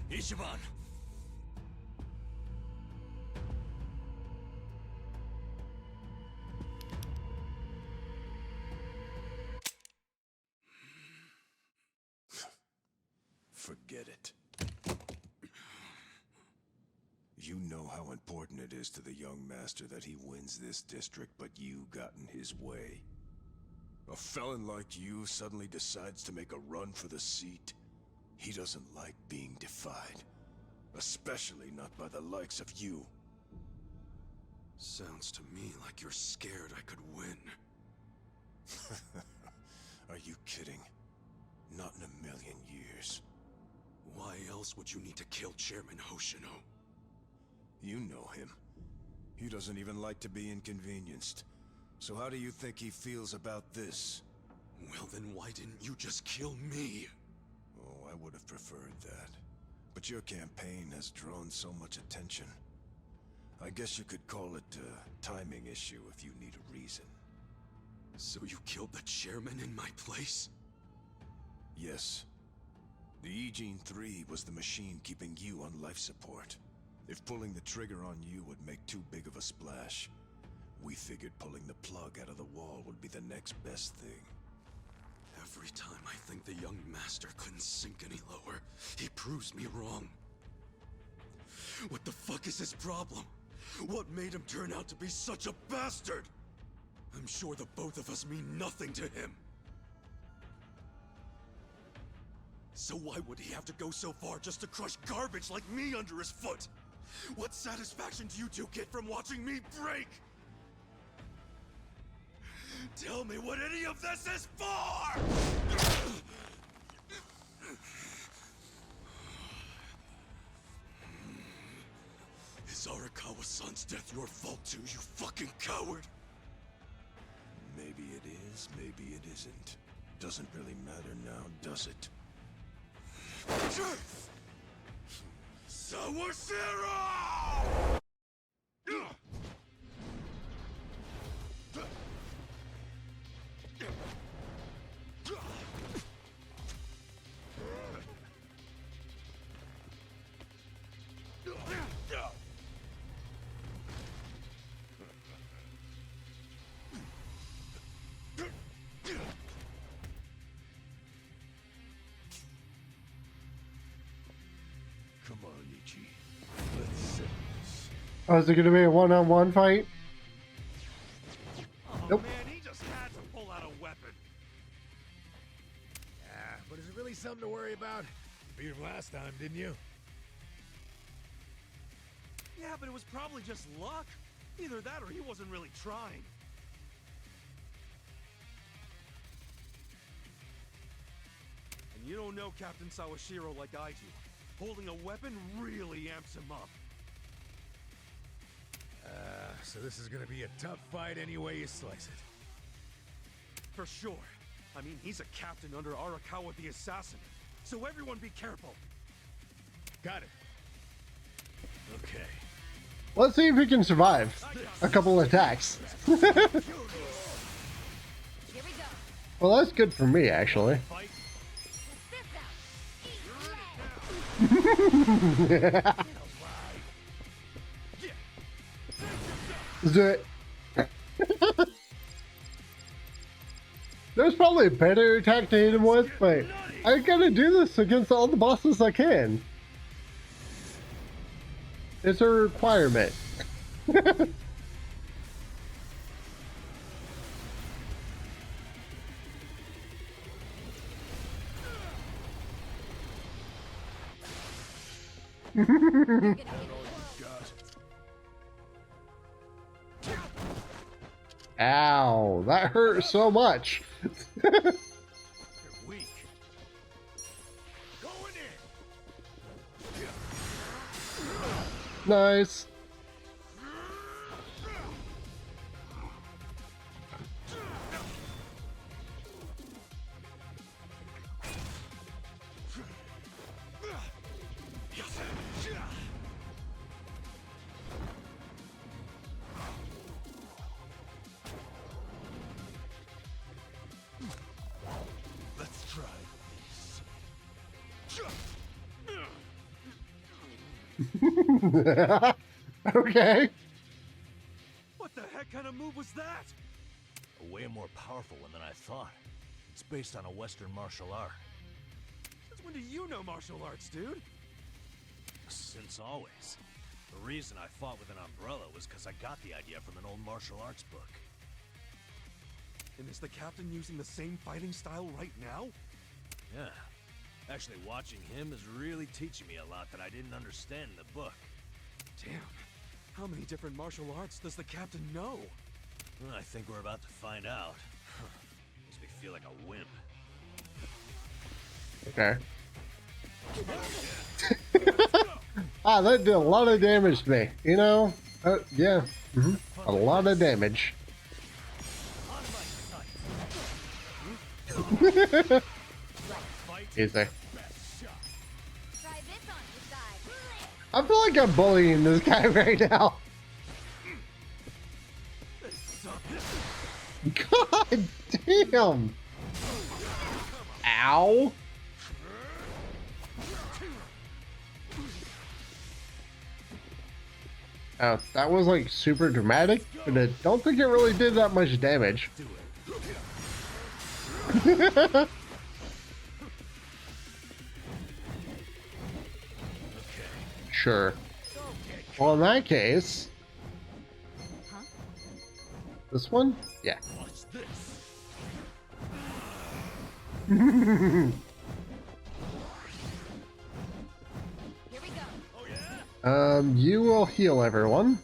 Ichiban! Forget it. You know how important it is to the young master that he wins this district, but you got in his way. A felon like you suddenly decides to make a run for the seat. He doesn't like being defied. Especially not by the likes of you. Sounds to me like you're scared I could win. Are you kidding? Not in a million years. Why else would you need to kill Chairman Hoshino? You know him. He doesn't even like to be inconvenienced. So how do you think he feels about this? Well then why didn't you just kill me? Oh, I would have preferred that. But your campaign has drawn so much attention. I guess you could call it a timing issue if you need a reason. So you killed the chairman in my place? Yes. The Eugene 3 was the machine keeping you on life support. If pulling the trigger on you would make too big of a splash, we figured pulling the plug out of the wall would be the next best thing. Every time I think the young master couldn't sink any lower, he proves me wrong. What the fuck is his problem? What made him turn out to be such a bastard? I'm sure the both of us mean nothing to him. So why would he have to go so far just to crush garbage like me under his foot? What satisfaction do you two get from watching me break? Tell me what any of this is for! Is Arakawa-san's death your fault too, you fucking coward? Maybe it is, maybe it isn't. Doesn't really matter now, does it? Sawashiro! Come on, Ichi. Let's settle this. Oh, is it going to be a one-on-one fight? Oh Nope. man, he just had to pull out a weapon. Yeah, but is it really something to worry about? You beat him last time, didn't you? Yeah, but it was probably just luck. Either that or he wasn't really trying. And you don't know Captain Sawashiro like I do. Holding a weapon really amps him up. So this is gonna be a tough fight any way you slice it. For sure. I mean, he's a captain under Arakawa the Assassin. So everyone be careful. Got it. Okay. Let's see if he can survive a couple attacks. Here we go. Well, that's good for me, actually. Let's do it. There's probably a better attack to hit him with, but I gotta do this against all the bosses I can. It's a requirement. Ow, that hurt so much. You're weak. Going in. Nice. Let's try this. Okay. What the heck kind of move was that? A way more powerful one than I thought. It's based on a Western martial art. Since when do you know martial arts, dude? Since always. The reason I fought with an umbrella was because I got the idea from an old martial arts book. And is the captain using the same fighting style right now? Yeah. Actually, watching him is really teaching me a lot that I didn't understand in the book. Damn. How many different martial arts does the captain know? Well, I think we're about to find out. Makes me feel like a wimp. Okay. Ah, that did a lot of damage to me. You know? Yeah. A lot of damage. Easy. I feel like I'm bullying this guy right now. God damn. Ow. Oh, that was like super dramatic, but I don't think it really did that much damage. Sure. Well, in that case, this one? Yeah. Watch this. Here we go. Oh yeah? You will heal everyone.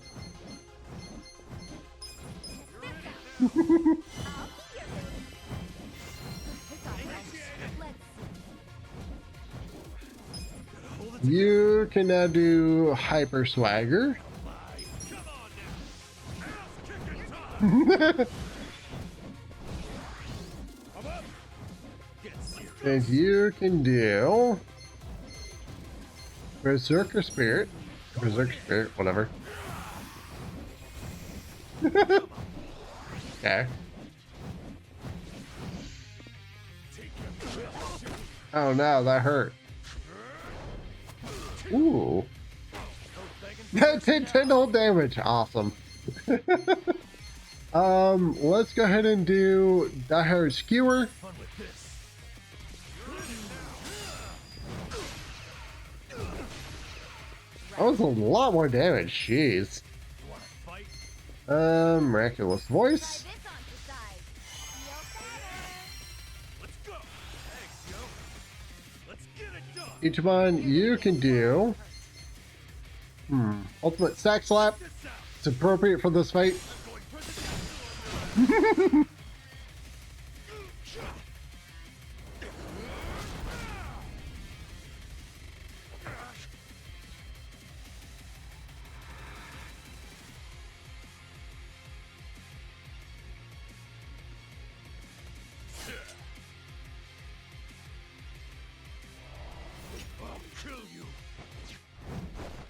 You can now do Hyper Swagger. And you can do Berserker Spirit. Berserker Spirit, whatever. Okay. Oh no, that hurt. Ooh. That did 10 whole damage. Awesome. Let's go ahead and do Die Skewer. That was a lot more damage, jeez. Miraculous Voice. Ichiban, you can do Ultimate Sack Slap. It's appropriate for this fight.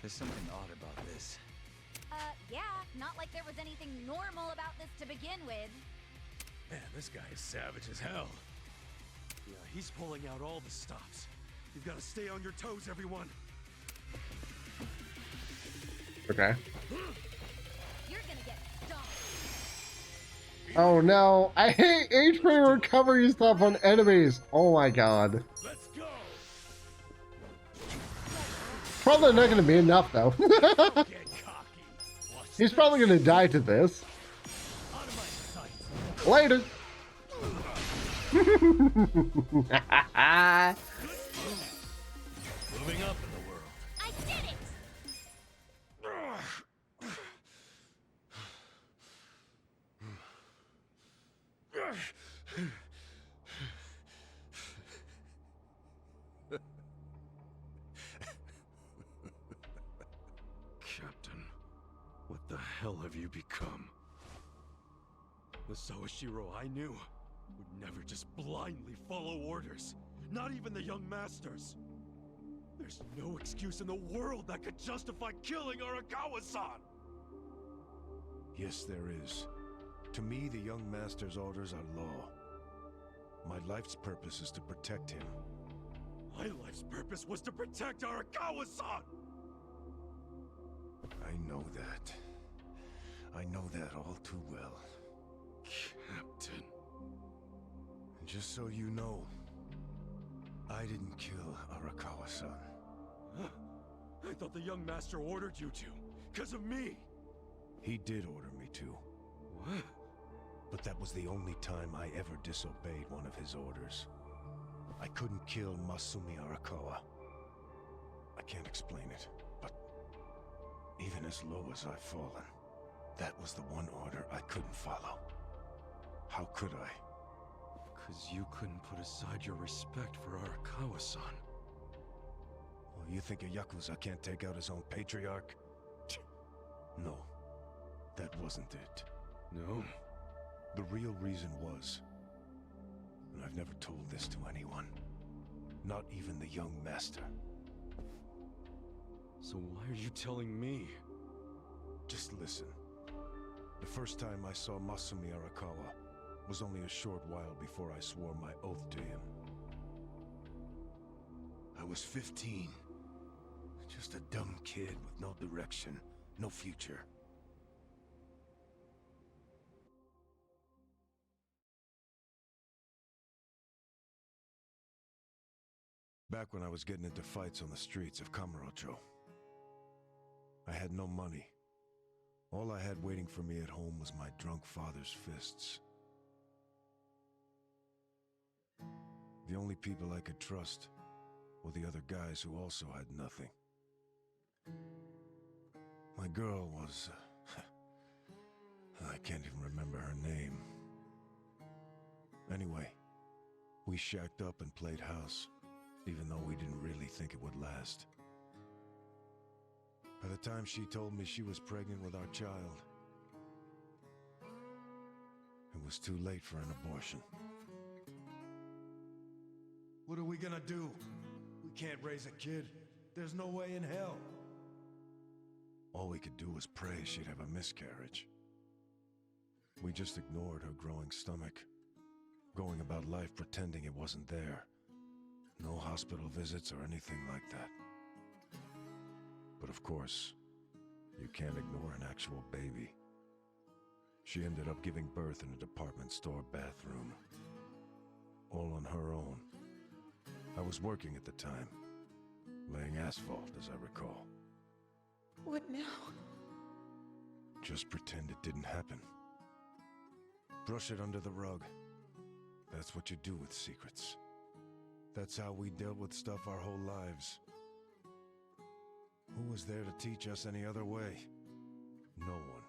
There's something odd about this. Yeah, not like there was anything normal about this to begin with. Man, this guy is savage as hell. Yeah, he's pulling out all the stops. You've got to stay on your toes, everyone. Okay. You're gonna get stomped. Oh no, I hate HP recovery stuff on enemies. Oh my god. Let's go. Probably not going to be enough though. He's probably going to die to this. Later. Moving up in the world. I did it. hell have you become? The Sawashiro I knew would never just blindly follow orders. Not even the young masters. There's no excuse in the world that could justify killing Arakawa-san! Yes, there is. To me, the young master's orders are law. My life's purpose is to protect him. My life's purpose was to protect Arakawa-san! I know that. I know that all too well. Captain. And just so you know, I didn't kill Arakawa-san. Huh? I thought the young master ordered you to, because of me! He did order me to. What? But that was the only time I ever disobeyed one of his orders. I couldn't kill Masumi Arakawa. I can't explain it, but even as low as I've fallen, that was the one order I couldn't follow. How could I? Because you couldn't put aside your respect for Arakawa-san. Well, you think a Yakuza can't take out his own patriarch? No, that wasn't it. No? The real reason was, and I've never told this to anyone, not even the young master. So why are you telling me? Just listen. The first time I saw Masumi Arakawa was only a short while before I swore my oath to him. I was 15. Just a dumb kid with no direction, no future. Back when I was getting into fights on the streets of Kamuorcho, I had no money. All I had waiting for me at home was my drunk father's fists. The only people I could trust were the other guys who also had nothing. My girl was... I can't even remember her name. Anyway, we shacked up and played house, even though we didn't really think it would last. By the time she told me she was pregnant with our child, it was too late for an abortion. What are we gonna do? We can't raise a kid. There's no way in hell. All we could do was pray she'd have a miscarriage. We just ignored her growing stomach, going about life pretending it wasn't there. No hospital visits or anything like that. But of course, you can't ignore an actual baby. She ended up giving birth in a department store bathroom. All on her own. I was working at the time, laying asphalt, as I recall. What now? Just pretend it didn't happen. Brush it under the rug. That's what you do with secrets. That's how we dealt with stuff our whole lives. Who was there to teach us any other way? No one.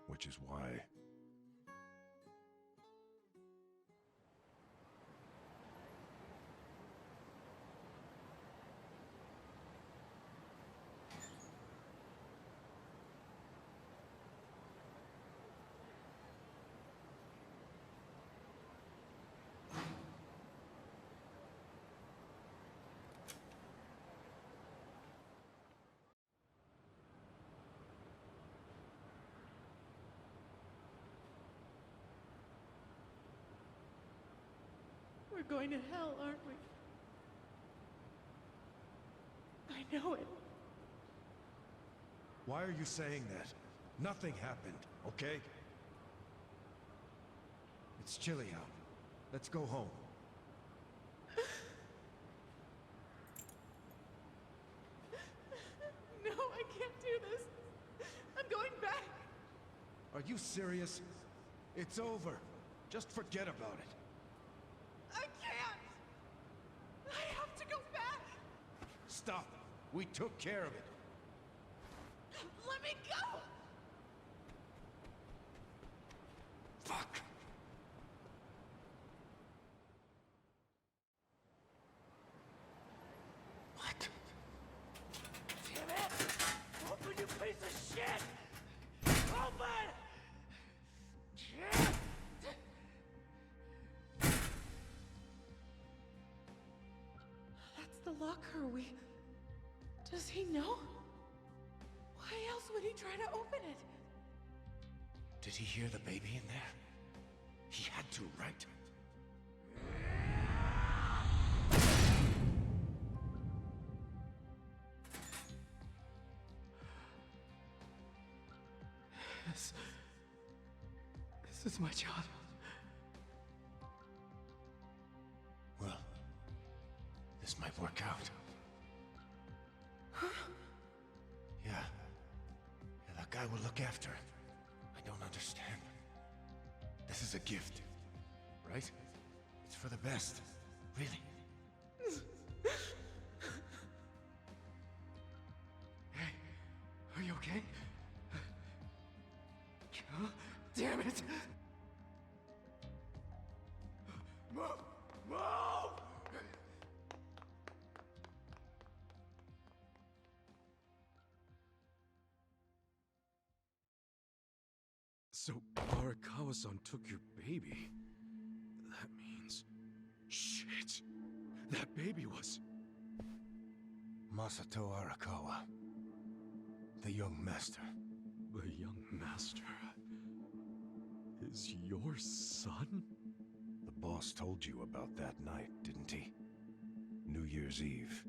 Which is why... We're going to hell, aren't we? I know it. Why are you saying that? Nothing happened, okay? It's chilly out. Let's go home. No, I can't do this. I'm going back. Are you serious? It's over. Just forget about it. I can't! I have to go back! Stop! We took care of it. Let me go! Fuck! What? Damn it! The locker, Does he know? Why else would he try to open it? Did he hear the baby in there? He had to, right? This is my child. Well, this might work out. Huh? Yeah, that guy will look after it. I don't understand. This is a gift, right? It's for the best, really. Hey, are you okay? God damn it! Move! Move! So, Arakawa-san took your baby. That means... Shit! That baby was... Masato Arakawa. The young master. The young master... is your son? The boss told you about that night, didn't he? New Year's Eve.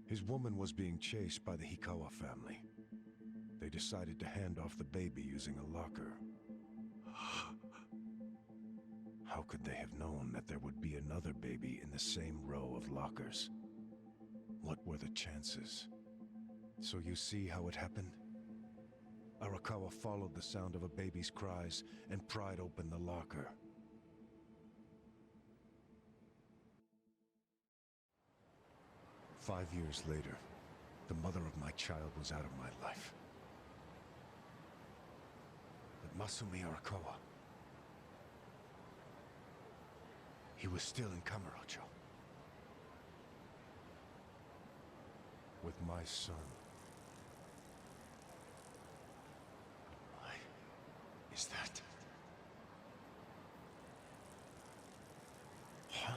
His woman was being chased by the Hikawa family. They decided to hand off the baby using a locker. How could they have known that there would be another baby in the same row of lockers? What were the chances? So you see how it happened? Arakawa followed the sound of a baby's cries and pried open the locker. "5 years later, the mother of my child was out of my life. But Masumi Arakawa, he was still in Kamuorcho. With my son. Why is that? Huh?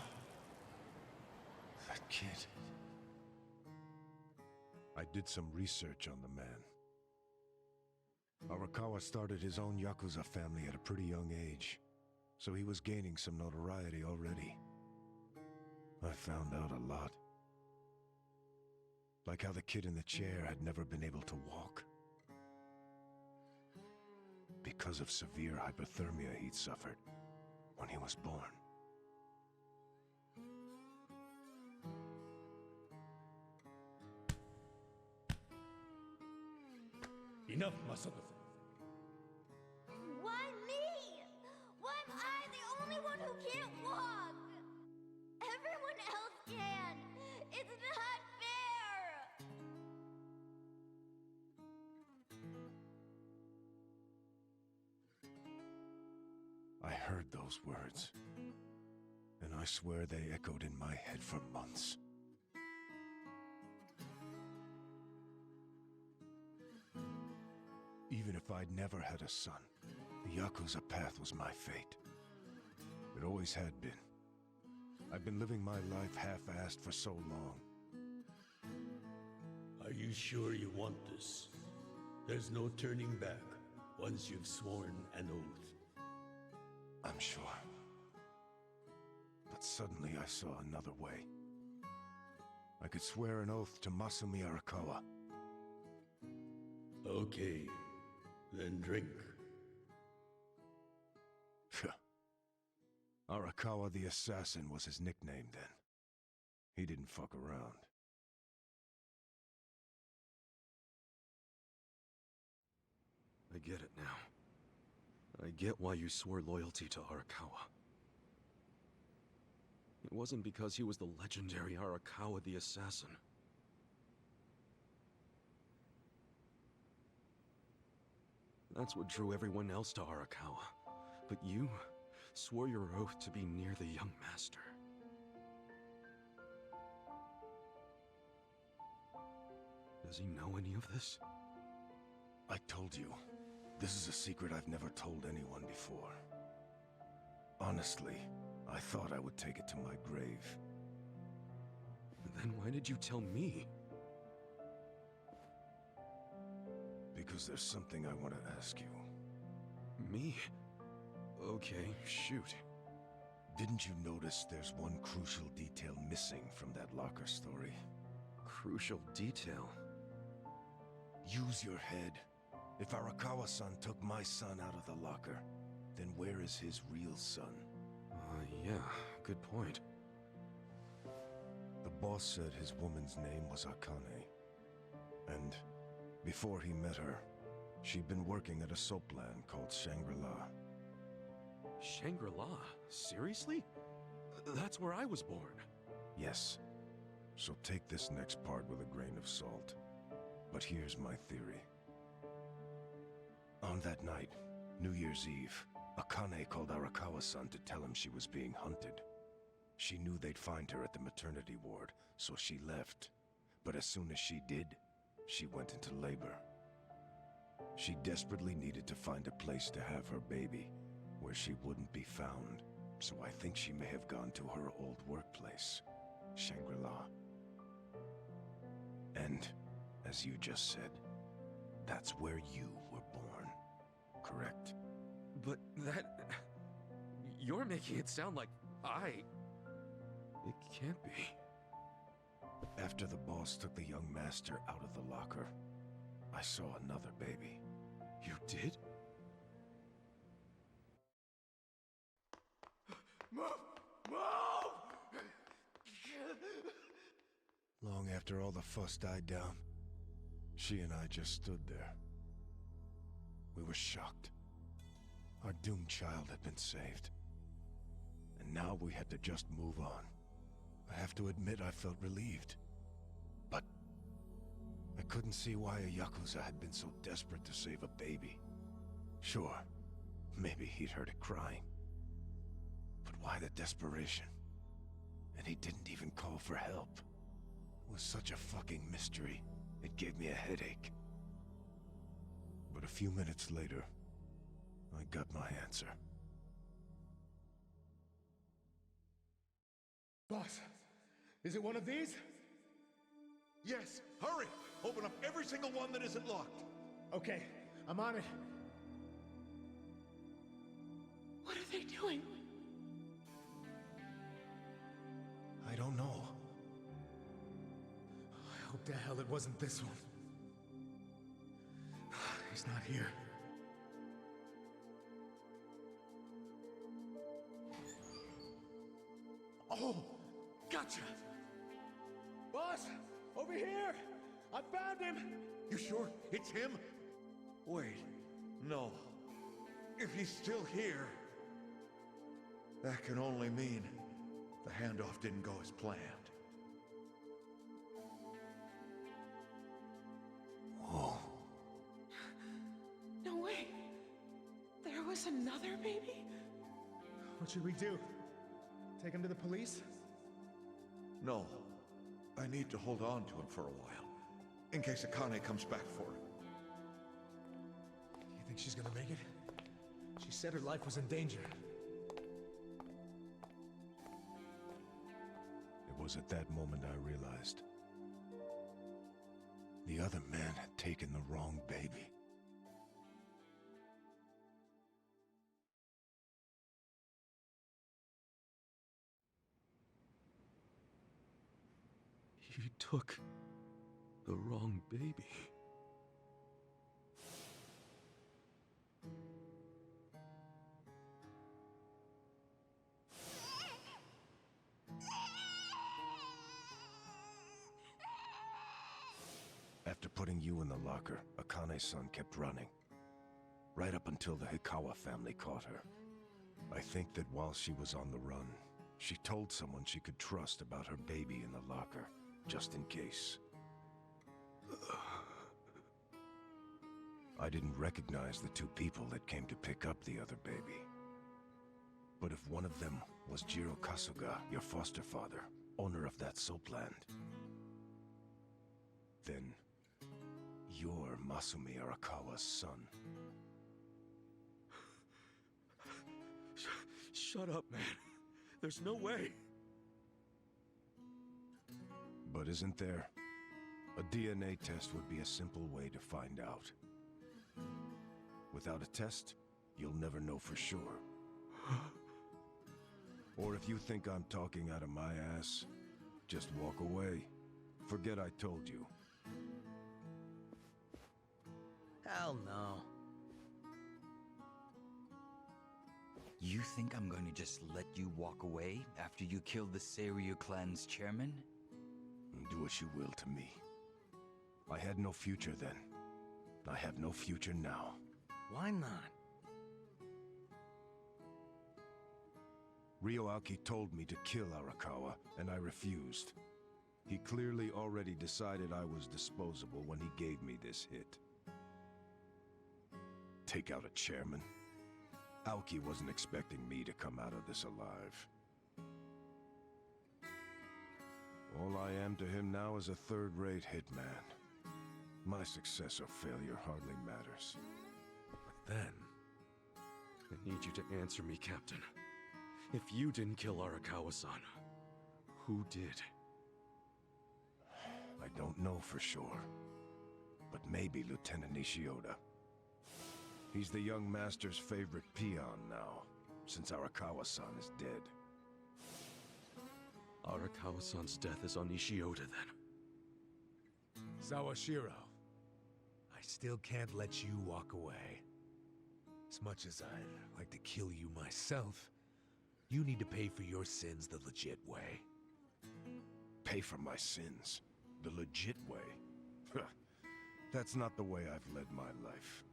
That kid. I did some research on the man. Arakawa started his own Yakuza family at a pretty young age, so he was gaining some notoriety already. I found out a lot. Like how the kid in the chair had never been able to walk. Because of severe hypothermia he'd suffered when he was born. Enough, Masato. Why me? Why am I the only one who can't walk? Everyone else can. It's not fair. I heard those words, and I swear they echoed in my head for months. Even if I'd never had a son, the Yakuza path was my fate. It always had been. I've been living my life half-assed for so long. Are you sure you want this? There's no turning back once you've sworn an oath. I'm sure. But suddenly I saw another way. I could swear an oath to Masumi Arakawa. Okay, then drink. Arakawa the Assassin was his nickname then. He didn't fuck around. I get it now. I get why you swore loyalty to Arakawa. It wasn't because he was the legendary Arakawa the Assassin. That's what drew everyone else to Arakawa. But you swore your oath to be near the young master. Does he know any of this? I told you, this is a secret I've never told anyone before. Honestly, I thought I would take it to my grave. Then why did you tell me? Because there's something I want to ask you. Me? Okay, shoot. Didn't you notice there's one crucial detail missing from that locker story? Crucial detail? Use your head. If Arakawa-san took my son out of the locker, then where is his real son? Yeah, good point. The boss said his woman's name was Akane. And before he met her, she'd been working at a soapland called Shangri-La. Shangri-La? Seriously? That's where I was born. Yes. So take this next part with a grain of salt. But here's my theory. On that night, New Year's Eve, Akane called Arakawa-san to tell him she was being hunted. She knew they'd find her at the maternity ward, so she left. But as soon as she did, she went into labor. She desperately needed to find a place to have her baby, where she wouldn't be found. So I think she may have gone to her old workplace, Shangri-La. And, as you just said, that's where you were born, correct? But that... You're making it sound like It can't be. After the boss took the young master out of the locker, I saw another baby. You did? Move! Move! Long after all the fuss died down, she and I just stood there. We were shocked. Our doomed child had been saved. And now we had to just move on. I have to admit I felt relieved. But I couldn't see why a Yakuza had been so desperate to save a baby. Sure, maybe he'd heard it crying. But why the desperation? And he didn't even call for help. It was such a fucking mystery. It gave me a headache. But a few minutes later, I got my answer. Boss, is it one of these? Yes, hurry! Open up every single one that isn't locked. Okay, I'm on it. What are they doing? I don't know. I hope to hell it wasn't this one. He's not here. Oh, gotcha! Boss, over here! I found him! You sure it's him? Wait, no. If he's still here, that can only mean the handoff didn't go as planned. Whoa. No way. There was another baby? What should we do? Take him to the police? No. I need to hold on to him for a while, in case Akane comes back for him. You think she's gonna make it? She said her life was in danger. It was at that moment I realized. The other man had taken the wrong baby. He took the wrong baby. After putting you in the locker, Akane-san kept running. Right up until the Hikawa family caught her. I think that while she was on the run, she told someone she could trust about her baby in the locker, just in case. I didn't recognize the two people that came to pick up the other baby. But if one of them was Ryu Ga Kasuga, your foster father, owner of that soapland, then you're Masumi Arakawa's son. Shut up, man. There's no way. But isn't there? A DNA test would be a simple way to find out. Without a test, you'll never know for sure. Or if you think I'm talking out of my ass, just walk away. Forget I told you. Hell no. You think I'm going to just let you walk away after you killed the Ryu clan's chairman? Do what you will to me. I had no future then. I have no future now. Why not? Ryoaki told me to kill Arakawa, and I refused. He clearly already decided I was disposable when he gave me this hit. Take out a chairman? Aoki wasn't expecting me to come out of this alive. All I am to him now is a third-rate hitman. My success or failure hardly matters. But then, I need you to answer me, Captain. If you didn't kill Arakawa-san, who did? I don't know for sure, but maybe Lieutenant Nishioda. He's the young master's favorite peon now, since Arakawa-san is dead. Arakawa-san's death is on Nishioda, then. Sawashiro, I still can't let you walk away. As much as I'd like to kill you myself, you need to pay for your sins the legit way. Pay for my sins? The legit way? That's not the way I've led my life.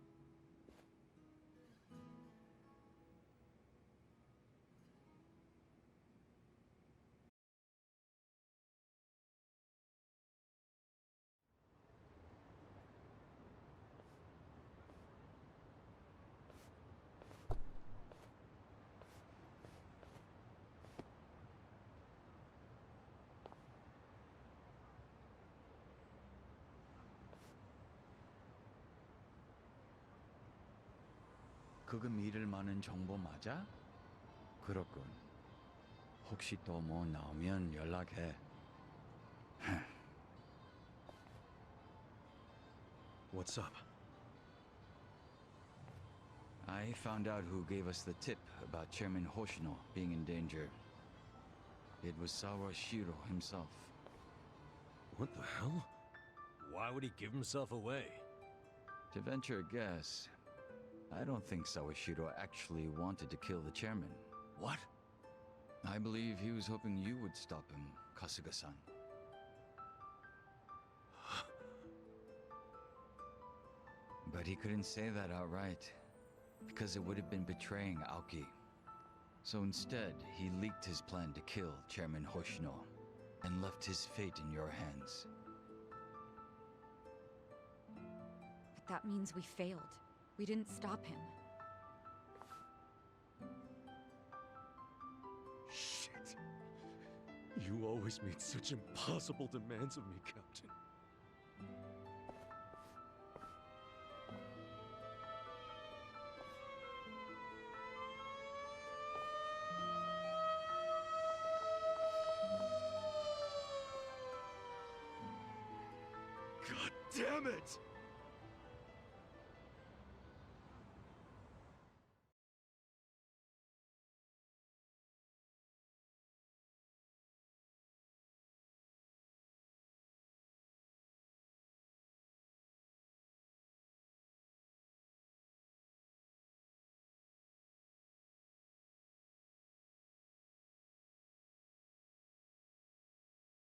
그거 믿을 만한 정보 맞아? 그렇군. 혹시 또 뭐 나오면 연락해. What's up? I found out who gave us the tip about Chairman Hoshino being in danger. It was Sawashiro himself. What the hell? Why would he give himself away? To venture a guess, I don't think Sawashiro actually wanted to kill the chairman. What? I believe he was hoping you would stop him, Kasuga-san. But he couldn't say that outright, because it would have been betraying Aoki. So instead, he leaked his plan to kill Chairman Hoshino, and left his fate in your hands. But that means we failed. We didn't stop him. Shit. You always made such impossible demands of me, Captain. God damn it!